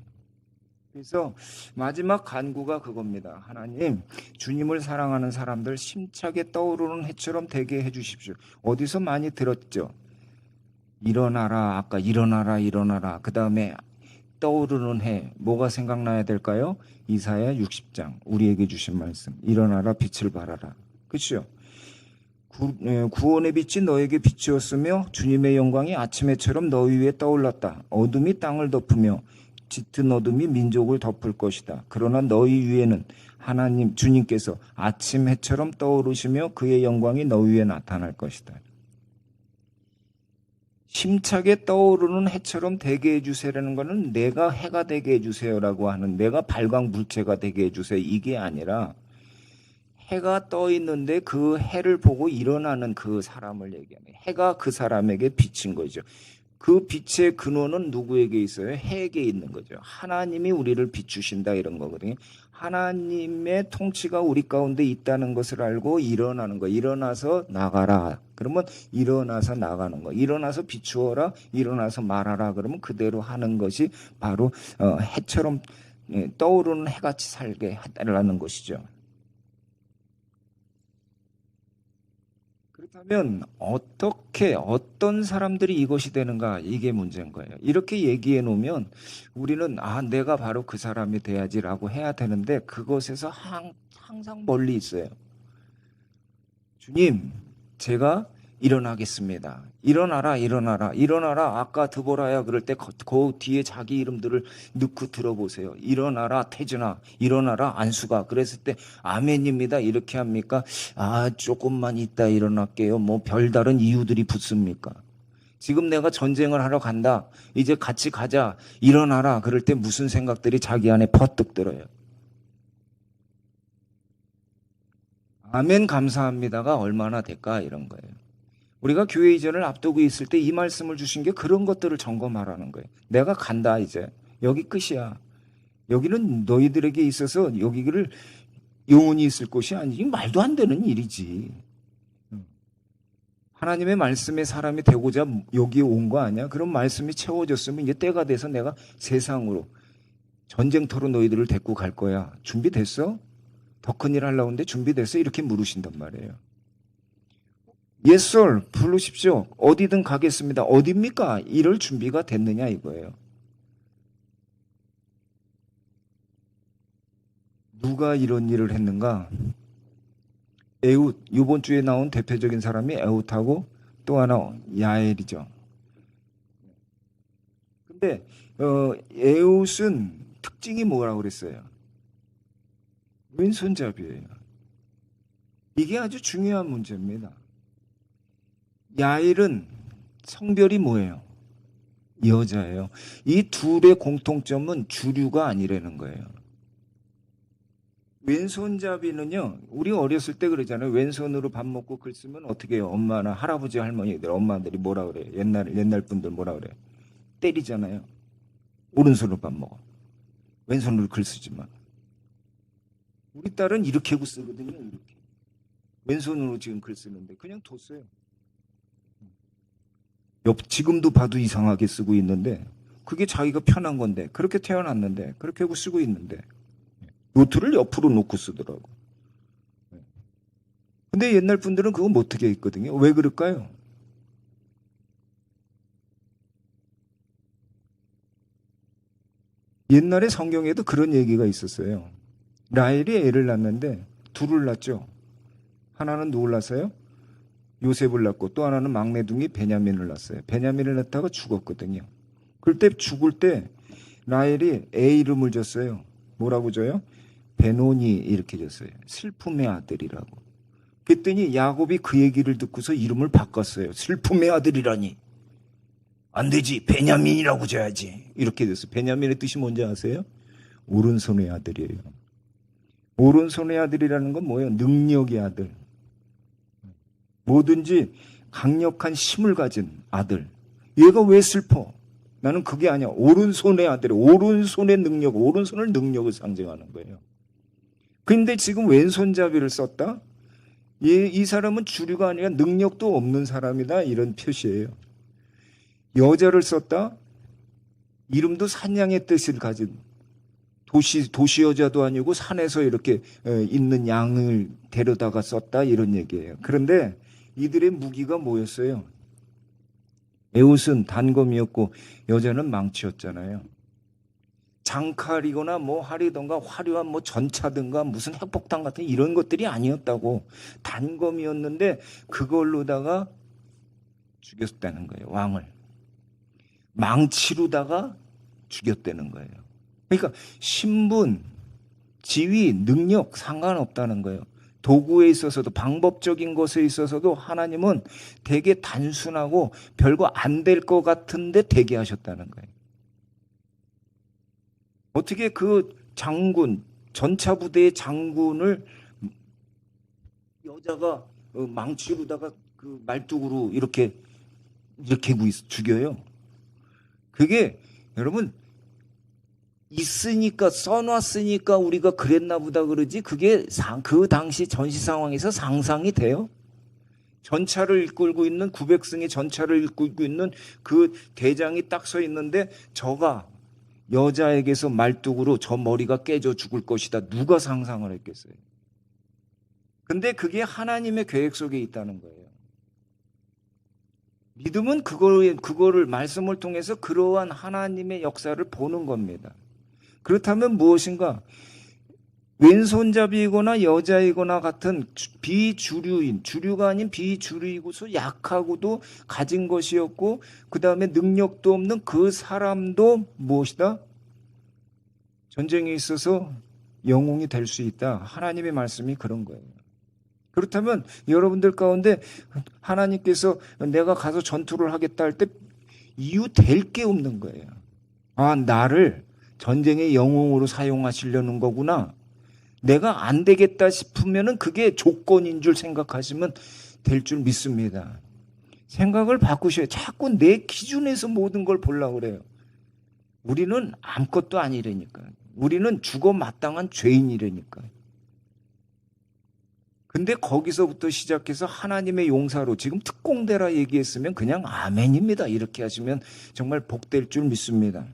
그래서 마지막 간구가 그겁니다. 하나님, 주님을 사랑하는 사람들 심차게 떠오르는 해처럼 되게 해주십시오. 어디서 많이 들었죠? 일어나라. 아까 일어나라. 그 다음에 떠오르는 해 뭐가 생각나야 될까요? 이사야 60장 우리에게 주신 말씀 일어나라 빛을 발하라. 그렇죠? 구원의 빛이 너에게 빛이었으며 주님의 영광이 아침 해처럼 너희 위에 떠올랐다. 어둠이 땅을 덮으며 짙은 어둠이 민족을 덮을 것이다. 그러나 너희 위에는 하나님 주님께서 아침 해처럼 떠오르시며 그의 영광이 너희 위에 나타날 것이다. 힘차게 떠오르는 해처럼 되게 해주세요라는 것은 내가 해가 되게 해주세요라고 하는, 내가 발광물체가 되게 해주세요, 이게 아니라 해가 떠 있는데 그 해를 보고 일어나는 그 사람을 얘기하는, 해가 그 사람에게 비친 거죠. 그 빛의 근원은 누구에게 있어요? 해에게 있는 거죠. 하나님이 우리를 비추신다, 이런 거거든요. 하나님의 통치가 우리 가운데 있다는 것을 알고 일어나는 거. 일어나서 나가라. 그러면 일어나서 나가는 거. 일어나서 비추어라. 일어나서 말하라. 그러면 그대로 하는 것이 바로 해처럼 떠오르는 해같이 살게 해달라는 것이죠. 그렇다면 어떻게, 어떤 사람들이 이것이 되는가, 이게 문제인 거예요. 이렇게 얘기해 놓으면 우리는 내가 바로 그 사람이 돼야지라고 해야 되는데, 그것에서 항상 멀리 있어요. 주님, 제가 일어나겠습니다. 일어나라, 일어나라, 일어나라. 아까 드보라야 그럴 때 그 뒤에 자기 이름들을 넣고 들어보세요. 일어나라, 태준아. 일어나라, 안수가. 그랬을 때 아멘입니다, 이렇게 합니까? 조금만 있다 일어날게요. 뭐 별다른 이유들이 붙습니까? 지금 내가 전쟁을 하러 간다, 이제 같이 가자, 일어나라. 그럴 때 무슨 생각들이 자기 안에 퍼뜩 들어요? 아멘 감사합니다가 얼마나 될까, 이런 거예요. 우리가 교회 이전을 앞두고 있을 때 이 말씀을 주신 게 그런 것들을 점검하라는 거예요. 내가 간다, 이제 여기 끝이야. 여기는 너희들에게 있어서 여기를 영원히 있을 곳이 아니지. 말도 안 되는 일이지. 하나님의 말씀의 사람이 되고자 여기에 온 거 아니야? 그럼 말씀이 채워졌으면 이제 때가 돼서 내가 세상으로 전쟁터로 너희들을 데리고 갈 거야. 준비됐어? 더 큰 일 하려고 하는데 준비됐어? 이렇게 물으신단 말이에요. Yes, sir. 부르십시오. 어디든 가겠습니다. 어디입니까? 이럴 준비가 됐느냐, 이거예요. 누가 이런 일을 했는가? 에훗, 이번 주에 나온 대표적인 사람이 에훗하고 또 하나 야엘이죠. 근데 에훗은 특징이 뭐라고 그랬어요? 왼손잡이에요. 이게 아주 중요한 문제입니다. 야일은 성별이 뭐예요? 여자예요. 이 둘의 공통점은 주류가 아니라는 거예요. 왼손잡이는요, 우리 어렸을 때 그러잖아요. 왼손으로 밥 먹고 글 쓰면 어떻게 해요? 엄마나 할아버지 할머니들, 엄마들이 뭐라 그래요? 옛날 분들 뭐라 그래요? 때리잖아요. 오른손으로 밥 먹어. 왼손으로 글 쓰지만. 우리 딸은 이렇게 하고 쓰거든요. 이렇게. 왼손으로 지금 글 쓰는데 그냥 뒀어요. 지금도 봐도 이상하게 쓰고 있는데, 그게 자기가 편한 건데, 그렇게 태어났는데 그렇게 하고 쓰고 있는데 노트를 옆으로 놓고 쓰더라고. 근데 옛날 분들은 그거 못하게 했거든요. 왜 그럴까요? 옛날에 성경에도 그런 얘기가 있었어요. 라헬이 애를 낳는데 둘을 낳죠. 하나는 누굴 낳았어요? 요셉을 낳고, 또 하나는 막내둥이 베냐민을 낳았어요. 베냐민을 낳다가 죽었거든요. 그럴 때 죽을 때 라헬이 애 이름을 줬어요. 뭐라고 줘요? 베노니, 이렇게 줬어요. 슬픔의 아들이라고. 그랬더니 야곱이 그 얘기를 듣고서 이름을 바꿨어요. 슬픔의 아들이라니, 안 되지, 베냐민이라고 줘야지. 이렇게 됐어요. 베냐민의 뜻이 뭔지 아세요? 오른손의 아들이에요. 오른손의 아들이라는 건 뭐예요? 능력의 아들. 뭐든지 강력한 힘을 가진 아들. 얘가 왜 슬퍼? 나는 그게 아니야. 오른손의 아들, 오른손의 능력, 오른손을 능력을 상징하는 거예요. 근데 지금 왼손잡이를 썼다? 이 사람은 주류가 아니라 능력도 없는 사람이다, 이런 표시예요. 여자를 썼다? 이름도 산양의 뜻을 가진, 도시 여자도 아니고 산에서 이렇게 있는 양을 데려다가 썼다, 이런 얘기예요. 그런데 이들의 무기가 뭐였어요? 에훗은 단검이었고 여자는 망치였잖아요. 장칼이거나 뭐 활이던가 화려한 뭐 전차든가 무슨 핵폭탄 같은 이런 것들이 아니었다고. 단검이었는데 그걸로다가 죽였다는 거예요, 왕을. 망치로다가 죽였다는 거예요. 그러니까 신분, 지위, 능력 상관없다는 거예요. 도구에 있어서도 방법적인 것에 있어서도 하나님은 되게 단순하고 별거 안 될 것 같은데 되게 하셨다는 거예요. 어떻게 그 장군, 전차 부대의 장군을 여자가 망치로다가 그 말뚝으로 이렇게 죽여요. 그게 여러분 있으니까 써놨으니까 우리가 그랬나 보다 그러지 그게 그 당시 전시 상황에서 상상이 돼요? 전차를 이끌고 있는 900승의 전차를 이끌고 있는 그 대장이 딱 서 있는데 저가 여자에게서 말뚝으로 저 머리가 깨져 죽을 것이다. 누가 상상을 했겠어요? 근데 그게 하나님의 계획 속에 있다는 거예요. 믿음은 그거를 말씀을 통해서 그러한 하나님의 역사를 보는 겁니다. 그렇다면 무엇인가? 왼손잡이거나 여자이거나 같은 비주류인, 주류가 아닌 비주류이고서 약하고도 가진 것이 없고 그 다음에 능력도 없는 그 사람도 무엇이다? 전쟁에 있어서 영웅이 될 수 있다. 하나님의 말씀이 그런 거예요. 그렇다면 여러분들 가운데 하나님께서 내가 가서 전투를 하겠다 할 때 이유 될 게 없는 거예요. 아, 나를 전쟁의 영웅으로 사용하시려는 거구나. 내가 안 되겠다 싶으면은 그게 조건인 줄 생각하시면 될 줄 믿습니다. 생각을 바꾸셔야 자꾸 내 기준에서 모든 걸 보려고 그래요. 우리는 아무것도 아니라니까. 우리는 죽어 마땅한 죄인이라니까. 근데 거기서부터 시작해서 하나님의 용사로 지금 특공대라 얘기했으면 그냥 아멘입니다. 이렇게 하시면 정말 복될 줄 믿습니다.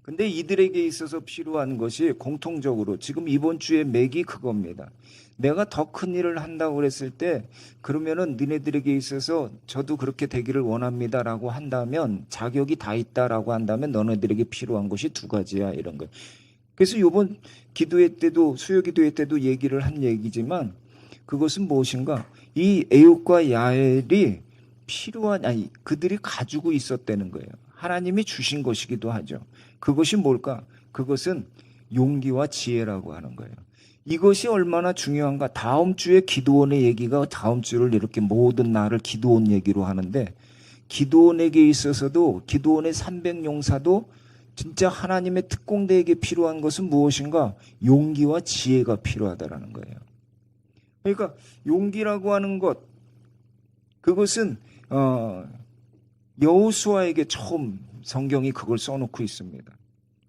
근데 이들에게 있어서 필요한 것이 공통적으로 지금 이번 주의 맥이 그겁니다. 내가 더 큰 일을 한다고 그랬을 때 그러면은 니네들에게 있어서 저도 그렇게 되기를 원합니다라고 한다면 자격이 다 있다라고 한다면 너네들에게 필요한 것이 두 가지야 이런 거예요. 그래서 이번 기도회 때도 수요 기도회 때도 얘기를 한 얘기지만 그것은 무엇인가? 이 에웃과 야엘이 그들이 가지고 있었다는 거예요. 하나님이 주신 것이기도 하죠. 그것이 뭘까? 그것은 용기와 지혜라고 하는 거예요. 이것이 얼마나 중요한가? 다음 주에 기도원의 얘기가 다음 주를 이렇게 모든 날을 기도원 얘기로 하는데 기도원에게 있어서도 기도원의 300용사도 진짜 하나님의 특공대에게 필요한 것은 무엇인가? 용기와 지혜가 필요하다라는 거예요. 그러니까 용기라고 하는 것 그것은 여호수아에게 처음 성경이 그걸 써놓고 있습니다.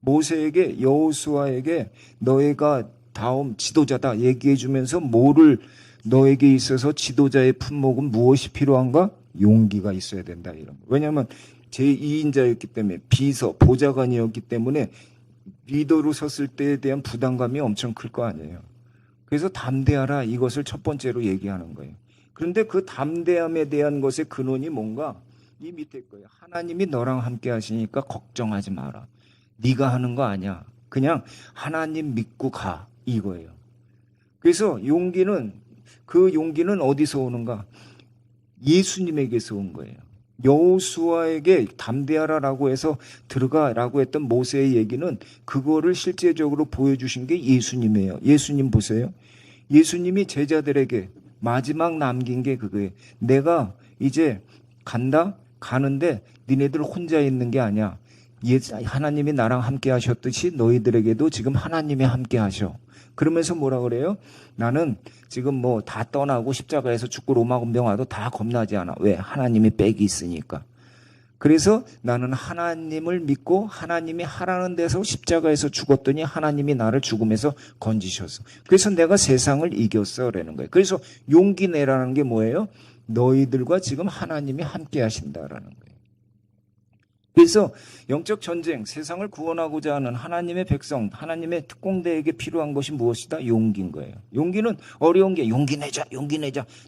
모세에게 여호수아에게 너희가 다음 지도자다 얘기해 주면서 뭐를 너에게 있어서 지도자의 품목은 무엇이 필요한가? 용기가 있어야 된다 이런 거. 왜냐하면 제2인자였기 때문에 비서 보좌관이었기 때문에 리더로 섰을 때에 대한 부담감이 엄청 클 거 아니에요. 그래서 담대하라 이것을 첫 번째로 얘기하는 거예요. 그런데 그 담대함에 대한 것의 근원이 뭔가? 이 밑에 거예요. 하나님이 너랑 함께 하시니까 걱정하지 마라. 네가 하는 거 아니야. 그냥 하나님 믿고 가 이거예요. 그래서 용기는 어디서 오는가? 예수님에게서 온 거예요. 여호수아에게 담대하라라고 해서 들어가라고 했던 모세의 얘기는 그거를 실제적으로 보여주신 게 예수님이에요. 예수님 보세요. 예수님이 제자들에게 마지막 남긴 게 그거예요. 내가 이제 간다? 가는데 니네들 혼자 있는 게 아니야. 하나님이 나랑 함께 하셨듯이 너희들에게도 지금 하나님이 함께 하셔. 그러면서 뭐라 그래요? 나는 지금 뭐 다 떠나고 십자가에서 죽고 로마 군병 와도 다 겁나지 않아. 왜? 하나님이 백이 있으니까. 그래서 나는 하나님을 믿고 하나님이 하라는 데서 십자가에서 죽었더니 하나님이 나를 죽음에서 건지셨어. 그래서 내가 세상을 이겼어 라는 거예요. 그래서 용기 내라는 게 뭐예요? 너희들과 지금 하나님이 함께 하신다라는 거예요. 그래서 영적 전쟁, 세상을 구원하고자 하는 하나님의 백성, 하나님의 특공대에게 필요한 것이 무엇이다? 용기인 거예요. 용기는 어려운 게 용기 내자,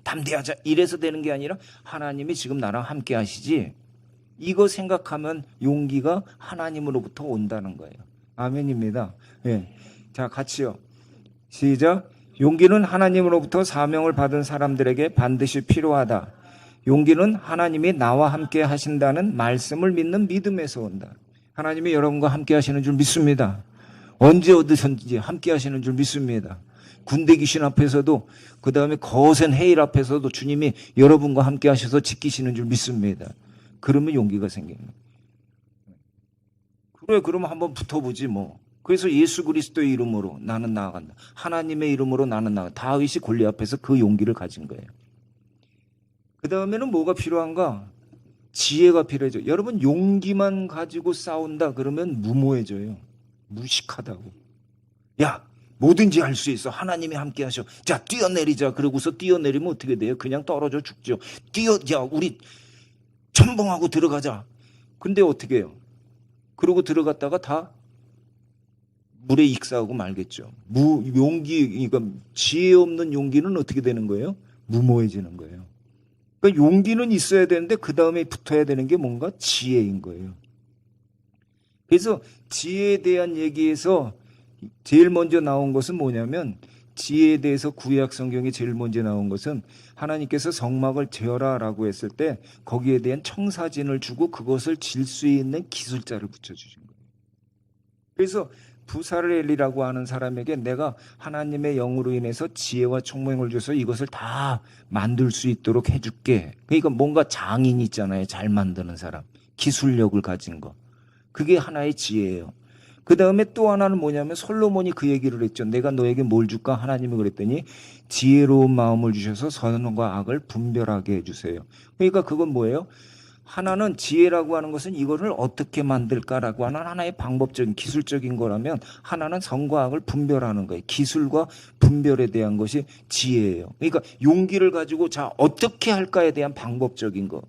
담대하자 이래서 되는 게 아니라 하나님이 지금 나랑 함께 하시지. 이거 생각하면 용기가 하나님으로부터 온다는 거예요. 아멘입니다. 예. 자, 같이요. 시작. 용기는 하나님으로부터 사명을 받은 사람들에게 반드시 필요하다. 용기는 하나님이 나와 함께 하신다는 말씀을 믿는 믿음에서 온다. 하나님이 여러분과 함께 하시는 줄 믿습니다. 언제 어디서든지 함께 하시는 줄 믿습니다. 군대 귀신 앞에서도 그 다음에 거센 해일 앞에서도 주님이 여러분과 함께 하셔서 지키시는 줄 믿습니다. 그러면 용기가 생깁니다. 그래, 그러면 한번 붙어보지 뭐. 그래서 예수 그리스도의 이름으로 나는 나아간다. 하나님의 이름으로 나는 나아간다. 다윗이 골리앗 앞에서 그 용기를 가진 거예요. 그 다음에는 뭐가 필요한가? 지혜가 필요해져. 여러분, 용기만 가지고 싸운다 그러면 무모해져요. 무식하다고. 야, 뭐든지 할 수 있어. 하나님이 함께 하셔. 자, 뛰어내리자. 그러고서 뛰어내리면 어떻게 돼요? 그냥 떨어져 죽죠. 야, 우리 첨벙하고 들어가자. 근데 어떻게 해요? 그러고 들어갔다가 다 물에 익사하고 말겠죠. 그러니까 지혜 없는 용기는 어떻게 되는 거예요? 무모해지는 거예요. 그러니까 용기는 있어야 되는데 그 다음에 붙어야 되는 게 뭔가 지혜인 거예요. 그래서 지혜에 대한 얘기에서 제일 먼저 나온 것은 뭐냐면, 지혜에 대해서 구약 성경에 제일 먼저 나온 것은 하나님께서 성막을 지어라라고 했을 때 거기에 대한 청사진을 주고 그것을 질 수 있는 기술자를 붙여주신 거예요. 그래서 부사렐이라고 하는 사람에게 내가 하나님의 영으로 인해서 지혜와 총명을 줘서 이것을 다 만들 수 있도록 해줄게. 그러니까 뭔가 장인 있잖아요. 잘 만드는 사람. 기술력을 가진 거. 그게 하나의 지혜예요. 그 다음에 또 하나는 뭐냐면 솔로몬이 그 얘기를 했죠. 내가 너에게 뭘 줄까? 하나님이 그랬더니 지혜로운 마음을 주셔서 선과 악을 분별하게 해주세요. 그러니까 그건 뭐예요? 하나는 지혜라고 하는 것은 이거를 어떻게 만들까라고 하는 하나의 방법적인 기술적인 거라면, 하나는 선과 악을 분별하는 거예요. 기술과 분별에 대한 것이 지혜예요. 그러니까 용기를 가지고 자 어떻게 할까에 대한 방법적인 거,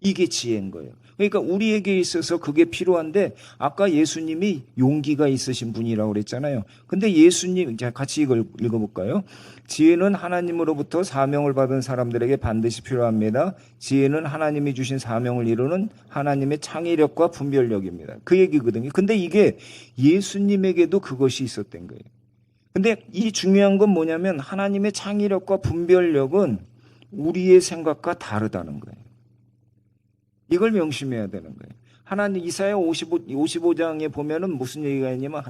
이게 지혜인 거예요. 그러니까 우리에게 있어서 그게 필요한데, 아까 예수님이 용기가 있으신 분이라고 그랬잖아요. 근데 예수님, 자 같이 이걸 읽어볼까요? 지혜는 하나님으로부터 사명을 받은 사람들에게 반드시 필요합니다. 지혜는 하나님이 주신 사명을 이루는 하나님의 창의력과 분별력입니다. 그 얘기거든요. 근데 이게 예수님에게도 그것이 있었던 거예요. 근데 이 중요한 건 뭐냐면, 하나님의 창의력과 분별력은 우리의 생각과 다르다는 거예요. 이걸 명심해야 되는 거예요. 하나님, 이사야 55장에 보면은 무슨 얘기가 있냐면,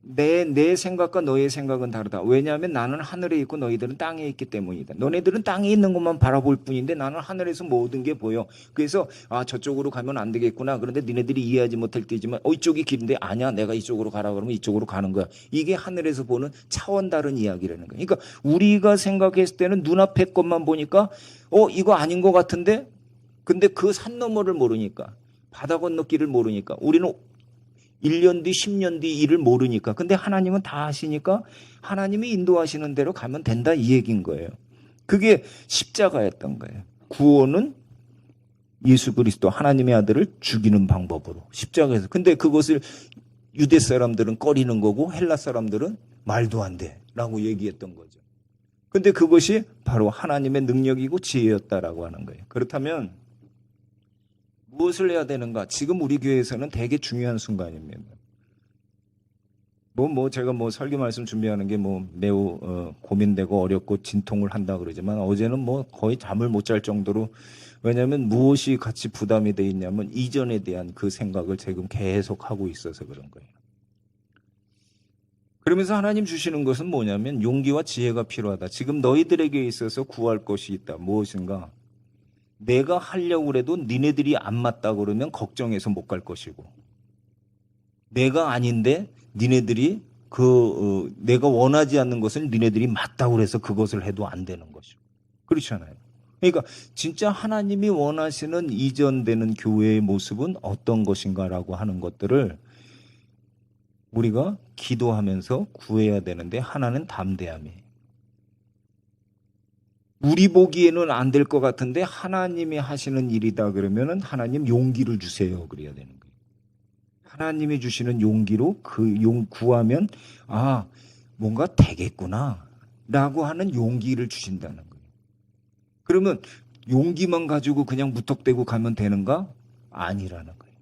내 생각과 너의 생각은 다르다. 왜냐하면 나는 하늘에 있고 너희들은 땅에 있기 때문이다. 너네들은 땅에 있는 것만 바라볼 뿐인데 나는 하늘에서 모든 게 보여. 그래서 저쪽으로 가면 안 되겠구나. 그런데 니네들이 이해하지 못할 때지만 이쪽이 길인데 아니야, 내가 이쪽으로 가라 그러면 이쪽으로 가는 거야. 이게 하늘에서 보는 차원 다른 이야기라는 거예요. 그러니까 우리가 생각했을 때는 눈앞의 것만 보니까 이거 아닌 것 같은데, 근데 그 산 너머를 모르니까, 바다 건너 길을 모르니까, 우리는 1년 뒤 10년 뒤 일을 모르니까, 근데 하나님은 다 아시니까 하나님이 인도하시는 대로 가면 된다, 이 얘기인 거예요. 그게 십자가였던 거예요. 구원은 예수 그리스도 하나님의 아들을 죽이는 방법으로 십자가에서. 근데 그것을 유대 사람들은 꺼리는 거고 헬라 사람들은 말도 안 돼 라고 얘기했던 거죠. 근데 그것이 바로 하나님의 능력이고 지혜였다라고 하는 거예요. 그렇다면 무엇을 해야 되는가? 지금 우리 교회에서는 되게 중요한 순간입니다. 제가 설교 말씀 준비하는 게 매우 고민되고 어렵고 진통을 한다 그러지만, 어제는 거의 잠을 못 잘 정도로, 왜냐하면 무엇이 같이 부담이 돼 있냐면 이전에 대한 그 생각을 지금 계속 하고 있어서 그런 거예요. 그러면서 하나님 주시는 것은 뭐냐면 용기와 지혜가 필요하다. 지금 너희들에게 있어서 구할 것이 있다. 무엇인가? 내가 하려고 해도 니네들이 안 맞다 그러면 걱정해서 못 갈 것이고, 내가 아닌데 니네들이 내가 원하지 않는 것을 니네들이 맞다고 해서 그것을 해도 안 되는 것이고, 그렇잖아요. 그러니까 진짜 하나님이 원하시는 이전되는 교회의 모습은 어떤 것인가라고 하는 것들을 우리가 기도하면서 구해야 되는데, 하나는 담대함이에요. 우리 보기에는 안 될 것 같은데 하나님이 하시는 일이다 그러면은 하나님 용기를 주세요 그래야 되는 거예요. 하나님이 주시는 용기로 구하면 뭔가 되겠구나 라고 하는 용기를 주신다는 거예요. 그러면 용기만 가지고 그냥 무턱대고 가면 되는가? 아니라는 거예요.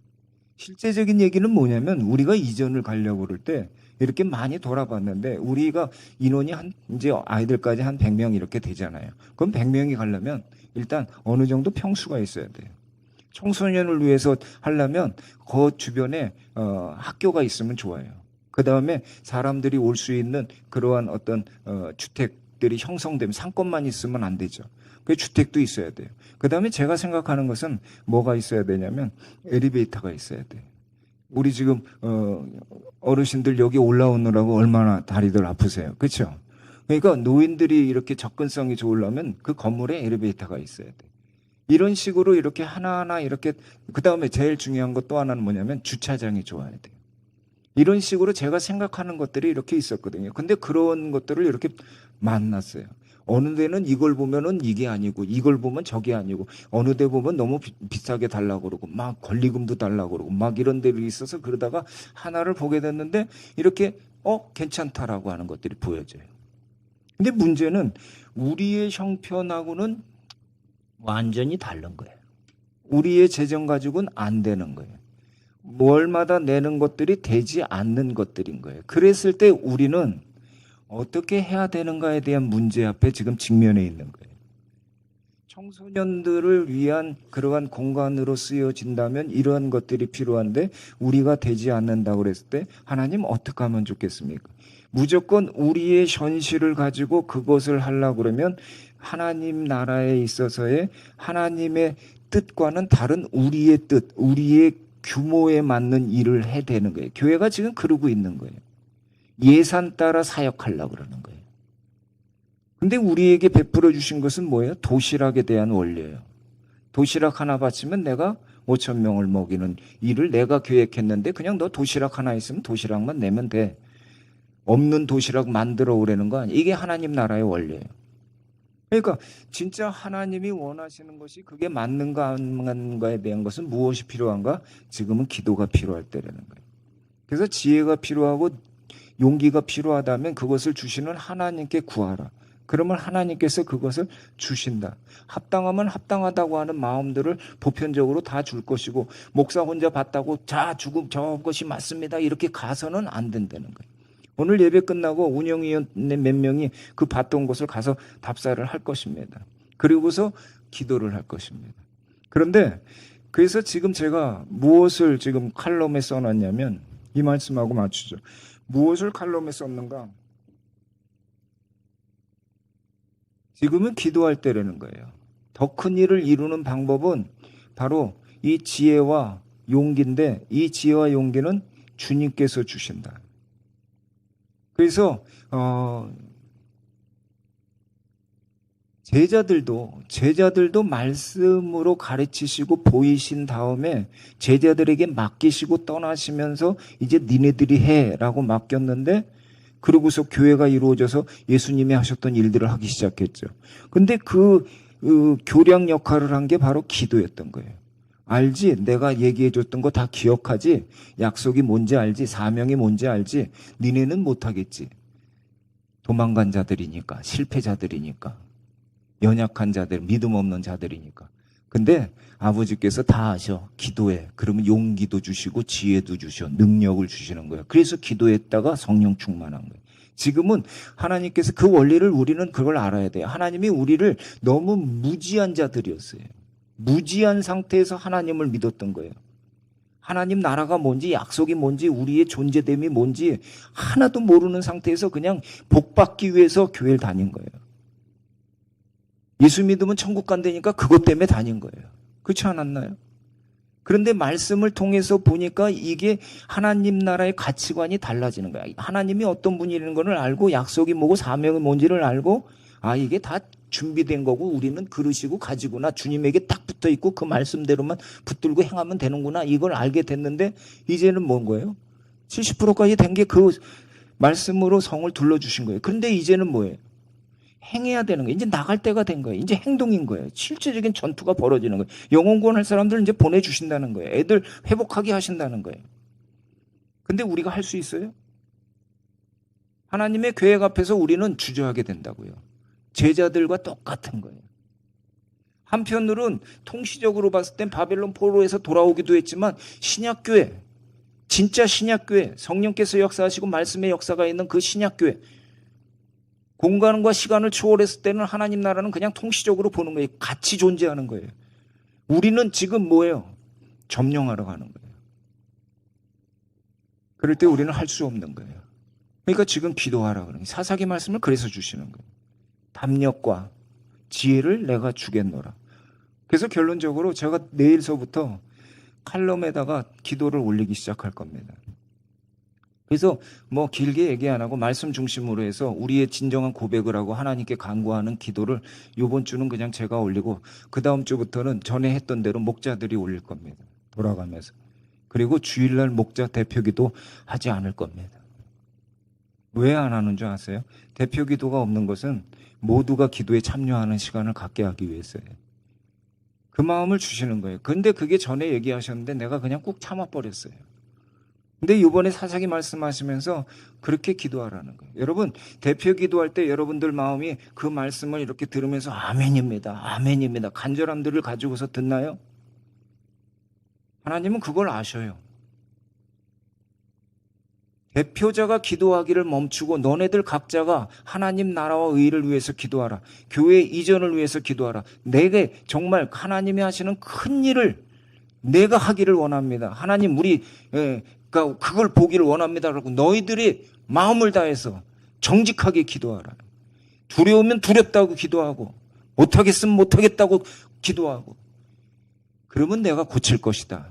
실제적인 얘기는 뭐냐면, 우리가 이전을 가려고 그럴 때 이렇게 많이 돌아봤는데, 우리가 인원이 이제 아이들까지 한 100명 이렇게 되잖아요. 그럼 100명이 가려면 일단 어느 정도 평수가 있어야 돼요. 청소년을 위해서 하려면 그 주변에 학교가 있으면 좋아요. 그 다음에 사람들이 올 수 있는 그러한 어떤 주택들이 형성되면 상권만 있으면 안 되죠. 그 주택도 있어야 돼요. 그 다음에 제가 생각하는 것은 뭐가 있어야 되냐면 엘리베이터가 있어야 돼요. 우리 지금 어르신들 여기 올라오느라고 얼마나 다리들 아프세요. 그렇죠? 그러니까 노인들이 이렇게 접근성이 좋으려면 그 건물에 엘리베이터가 있어야 돼요. 이런 식으로 이렇게 하나하나 이렇게 그 다음에 제일 중요한 것 또 하나는 뭐냐면 주차장이 좋아야 돼요. 이런 식으로 제가 생각하는 것들이 이렇게 있었거든요. 근데 그런 것들을 이렇게 만났어요. 어느 데는 이걸 보면은 이게 아니고 이걸 보면 저게 아니고 어느 데 보면 너무 비싸게 달라고 그러고 막 권리금도 달라고 그러고 막 이런 데들이 있어서 그러다가 하나를 보게 됐는데 이렇게 괜찮다라고 하는 것들이 보여져요. 근데 문제는 우리의 형편하고는 완전히 다른 거예요. 우리의 재정 가지고는 안 되는 거예요. 월마다 내는 것들이 되지 않는 것들인 거예요. 그랬을 때 우리는 어떻게 해야 되는가에 대한 문제 앞에 지금 직면해 있는 거예요. 청소년들을 위한 그러한 공간으로 쓰여진다면 이러한 것들이 필요한데 우리가 되지 않는다고 그랬을 때 하나님 어떻게 하면 좋겠습니까? 무조건 우리의 현실을 가지고 그것을 하려고 그러면 하나님 나라에 있어서의 하나님의 뜻과는 다른 우리의 뜻, 우리의 규모에 맞는 일을 해야 되는 거예요. 교회가 지금 그러고 있는 거예요. 예산 따라 사역하려고 그러는 거예요. 근데 우리에게 베풀어 주신 것은 뭐예요? 도시락에 대한 원리예요. 도시락 하나 바치면 내가 5천 명을 먹이는 일을 내가 계획했는데 그냥 너 도시락 하나 있으면 도시락만 내면 돼. 없는 도시락 만들어 오라는 거 아니에요. 이게 하나님 나라의 원리예요. 그러니까 진짜 하나님이 원하시는 것이 그게 맞는가 안 맞는가에 대한 것은 무엇이 필요한가? 지금은 기도가 필요할 때라는 거예요. 그래서 지혜가 필요하고 용기가 필요하다면 그것을 주시는 하나님께 구하라. 그러면 하나님께서 그것을 주신다. 합당하면 합당하다고 하는 마음들을 보편적으로 다 줄 것이고 목사 혼자 봤다고 자 주고 저것이 맞습니다. 이렇게 가서는 안 된다는 거예요. 오늘 예배 끝나고 운영위원 몇 명이 그 봤던 곳을 가서 답사를 할 것입니다. 그리고서 기도를 할 것입니다. 그런데 그래서 지금 제가 무엇을 지금 칼럼에 써놨냐면 이 말씀하고 맞추죠. 무엇을 칼럼에 썼는가? 지금은 기도할 때라는 거예요. 더 큰 일을 이루는 방법은 바로 이 지혜와 용기인데 이 지혜와 용기는 주님께서 주신다. 그래서 제자들도 말씀으로 가르치시고 보이신 다음에 제자들에게 맡기시고 떠나시면서 이제 니네들이 해라고 맡겼는데 그러고서 교회가 이루어져서 예수님이 하셨던 일들을 하기 시작했죠. 근데 그 교량 역할을 한 게 바로 기도였던 거예요. 알지? 내가 얘기해 줬던 거 다 기억하지? 약속이 뭔지 알지? 사명이 뭔지 알지? 니네는 못하겠지. 도망간 자들이니까, 실패자들이니까, 연약한 자들, 믿음 없는 자들이니까. 근데 아버지께서 다 아셔. 기도해. 그러면 용기도 주시고 지혜도 주셔. 능력을 주시는 거예요. 그래서 기도했다가 성령 충만한 거예요. 지금은 하나님께서 그 원리를 우리는 그걸 알아야 돼요. 하나님이 우리를 너무 무지한 자들이었어요. 무지한 상태에서 하나님을 믿었던 거예요. 하나님 나라가 뭔지 약속이 뭔지 우리의 존재됨이 뭔지 하나도 모르는 상태에서 그냥 복받기 위해서 교회를 다닌 거예요. 예수 믿으면 천국 간다니까 그것 때문에 다닌 거예요. 그렇지 않았나요? 그런데 말씀을 통해서 보니까 이게 하나님 나라의 가치관이 달라지는 거야. 하나님이 어떤 분이라는 걸 알고 약속이 뭐고 사명이 뭔지를 알고 이게 다 준비된 거고 우리는 그러시고 가지구나. 주님에게 딱 붙어 있고 그 말씀대로만 붙들고 행하면 되는구나. 이걸 알게 됐는데 이제는 뭔 거예요? 70%까지 된 게 그 말씀으로 성을 둘러주신 거예요. 그런데 이제는 뭐예요? 행해야 되는 거예요. 이제 나갈 때가 된 거예요. 이제 행동인 거예요. 실질적인 전투가 벌어지는 거예요. 영혼 구원할 사람들 이제 보내주신다는 거예요. 애들 회복하게 하신다는 거예요. 근데 우리가 할 수 있어요? 하나님의 계획 앞에서 우리는 주저하게 된다고요. 제자들과 똑같은 거예요. 한편으로는 통시적으로 봤을 땐 바벨론 포로에서 돌아오기도 했지만 신약교회, 진짜 신약교회, 성령께서 역사하시고 말씀의 역사가 있는 그 신약교회, 공간과 시간을 초월했을 때는 하나님 나라는 그냥 통시적으로 보는 거예요. 같이 존재하는 거예요. 우리는 지금 뭐예요? 점령하러 가는 거예요. 그럴 때 우리는 할 수 없는 거예요. 그러니까 지금 기도하라 그러는 거예요. 사사기 말씀을 그래서 주시는 거예요. 담력과 지혜를 내가 주겠노라. 그래서 결론적으로 제가 내일서부터 칼럼에다가 기도를 올리기 시작할 겁니다. 그래서 뭐 길게 얘기 안 하고 말씀 중심으로 해서 우리의 진정한 고백을 하고 하나님께 간구하는 기도를 이번 주는 그냥 제가 올리고 그 다음 주부터는 전에 했던 대로 목자들이 올릴 겁니다. 돌아가면서. 그리고 주일날 목자 대표기도 하지 않을 겁니다. 왜 안 하는 줄 아세요? 대표기도가 없는 것은 모두가 기도에 참여하는 시간을 갖게 하기 위해서예요. 그 마음을 주시는 거예요. 근데 그게 전에 얘기하셨는데 내가 그냥 꾹 참아버렸어요. 근데 이번에 사사기 말씀하시면서 그렇게 기도하라는 거예요. 여러분, 대표 기도할 때 여러분들 마음이 그 말씀을 이렇게 들으면서 아멘입니다. 아멘입니다. 간절함들을 가지고서 듣나요? 하나님은 그걸 아셔요. 대표자가 기도하기를 멈추고 너네들 각자가 하나님 나라와 의를 위해서 기도하라. 교회 이전을 위해서 기도하라. 내게 정말 하나님이 하시는 큰 일을 내가 하기를 원합니다. 하나님 우리 그걸 보기를 원합니다라고 너희들이 마음을 다해서 정직하게 기도하라. 두려우면 두렵다고 기도하고 못하겠으면 못하겠다고 기도하고 그러면 내가 고칠 것이다.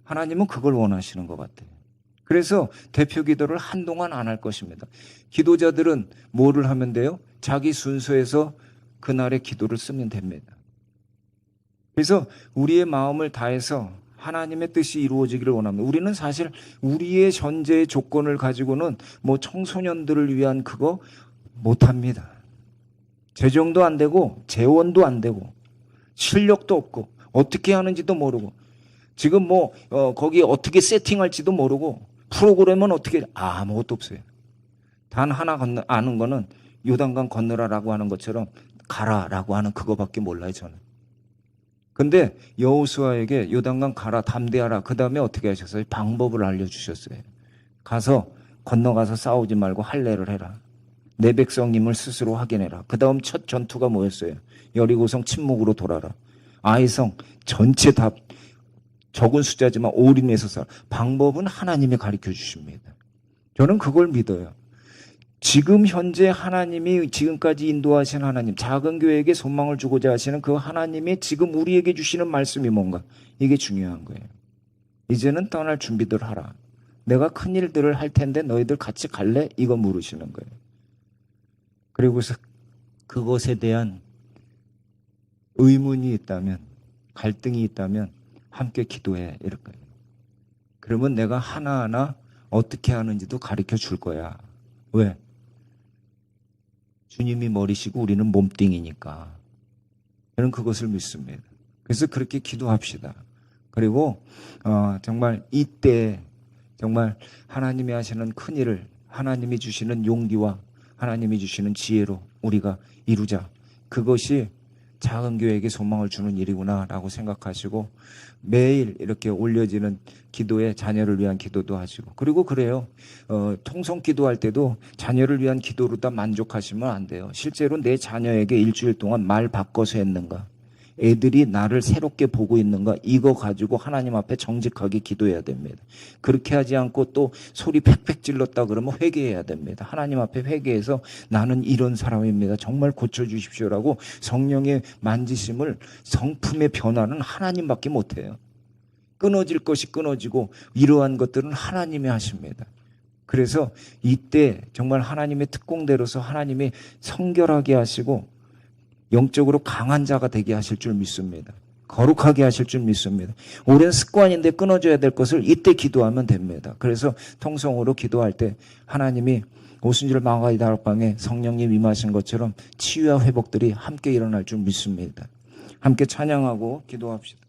하나님은 그걸 원하시는 것 같아요. 그래서 대표 기도를 한동안 안 할 것입니다. 기도자들은 뭐를 하면 돼요? 자기 순서에서 그날의 기도를 쓰면 됩니다. 그래서 우리의 마음을 다해서 하나님의 뜻이 이루어지기를 원합니다. 우리는 사실 우리의 현재의 조건을 가지고는 뭐 청소년들을 위한 그거 못합니다. 재정도 안 되고 재원도 안 되고 실력도 없고 어떻게 하는지도 모르고 지금 뭐 거기 어떻게 세팅할지도 모르고 프로그램은 어떻게 아무것도 없어요. 단 하나 아는 거는 요단강 건너라라고 하는 것처럼 가라라고 하는 그거밖에 몰라요 저는. 근데 여호수아에게 요단강 가라 담대하라 그 다음에 어떻게 하셨어요? 방법을 알려주셨어요. 가서 건너가서 싸우지 말고 할례를 해라. 내 백성임을 스스로 확인해라. 그 다음 첫 전투가 뭐였어요? 여리고성 침묵으로 돌아라. 아이성 전체 다 적은 숫자지만 올인해서 살 방법은 하나님이 가르쳐 주십니다. 저는 그걸 믿어요. 지금 현재 하나님이 지금까지 인도하신 하나님, 작은 교회에게 소망을 주고자 하시는 그 하나님이 지금 우리에게 주시는 말씀이 뭔가 이게 중요한 거예요. 이제는 떠날 준비들 하라. 내가 큰 일들을 할 텐데 너희들 같이 갈래? 이거 물으시는 거예요. 그리고서 그것에 대한 의문이 있다면 갈등이 있다면 함께 기도해 이럴 거예요. 그러면 내가 하나하나 어떻게 하는지도 가르쳐 줄 거야. 왜? 주님이 머리시고 우리는 몸뚱이니까. 저는 그것을 믿습니다. 그래서 그렇게 기도합시다. 그리고 정말 이때 정말 하나님이 하시는 큰 일을 하나님이 주시는 용기와 하나님이 주시는 지혜로 우리가 이루자. 그것이 작은 교회에게 소망을 주는 일이구나라고 생각하시고 매일 이렇게 올려지는 기도에 자녀를 위한 기도도 하시고 그리고 그래요. 통성 기도할 때도 자녀를 위한 기도로 다 만족하시면 안 돼요. 실제로 내 자녀에게 일주일 동안 말 바꿔서 했는가? 애들이 나를 새롭게 보고 있는가? 이거 가지고 하나님 앞에 정직하게 기도해야 됩니다. 그렇게 하지 않고 또 소리 팩팩 질렀다 그러면 회개해야 됩니다. 하나님 앞에 회개해서 나는 이런 사람입니다. 정말 고쳐주십시오라고 성령의 만지심을 성품의 변화는 하나님밖에 못해요. 끊어질 것이 끊어지고 이러한 것들은 하나님이 하십니다. 그래서 이때 정말 하나님의 특공대로서 하나님이 성결하게 하시고 영적으로 강한 자가 되게 하실 줄 믿습니다. 거룩하게 하실 줄 믿습니다. 오랜 습관인데 끊어져야 될 것을 이때 기도하면 됩니다. 그래서 통성으로 기도할 때 하나님이 오순절 마가이 다락방에 성령님 임하신 것처럼 치유와 회복들이 함께 일어날 줄 믿습니다. 함께 찬양하고 기도합시다.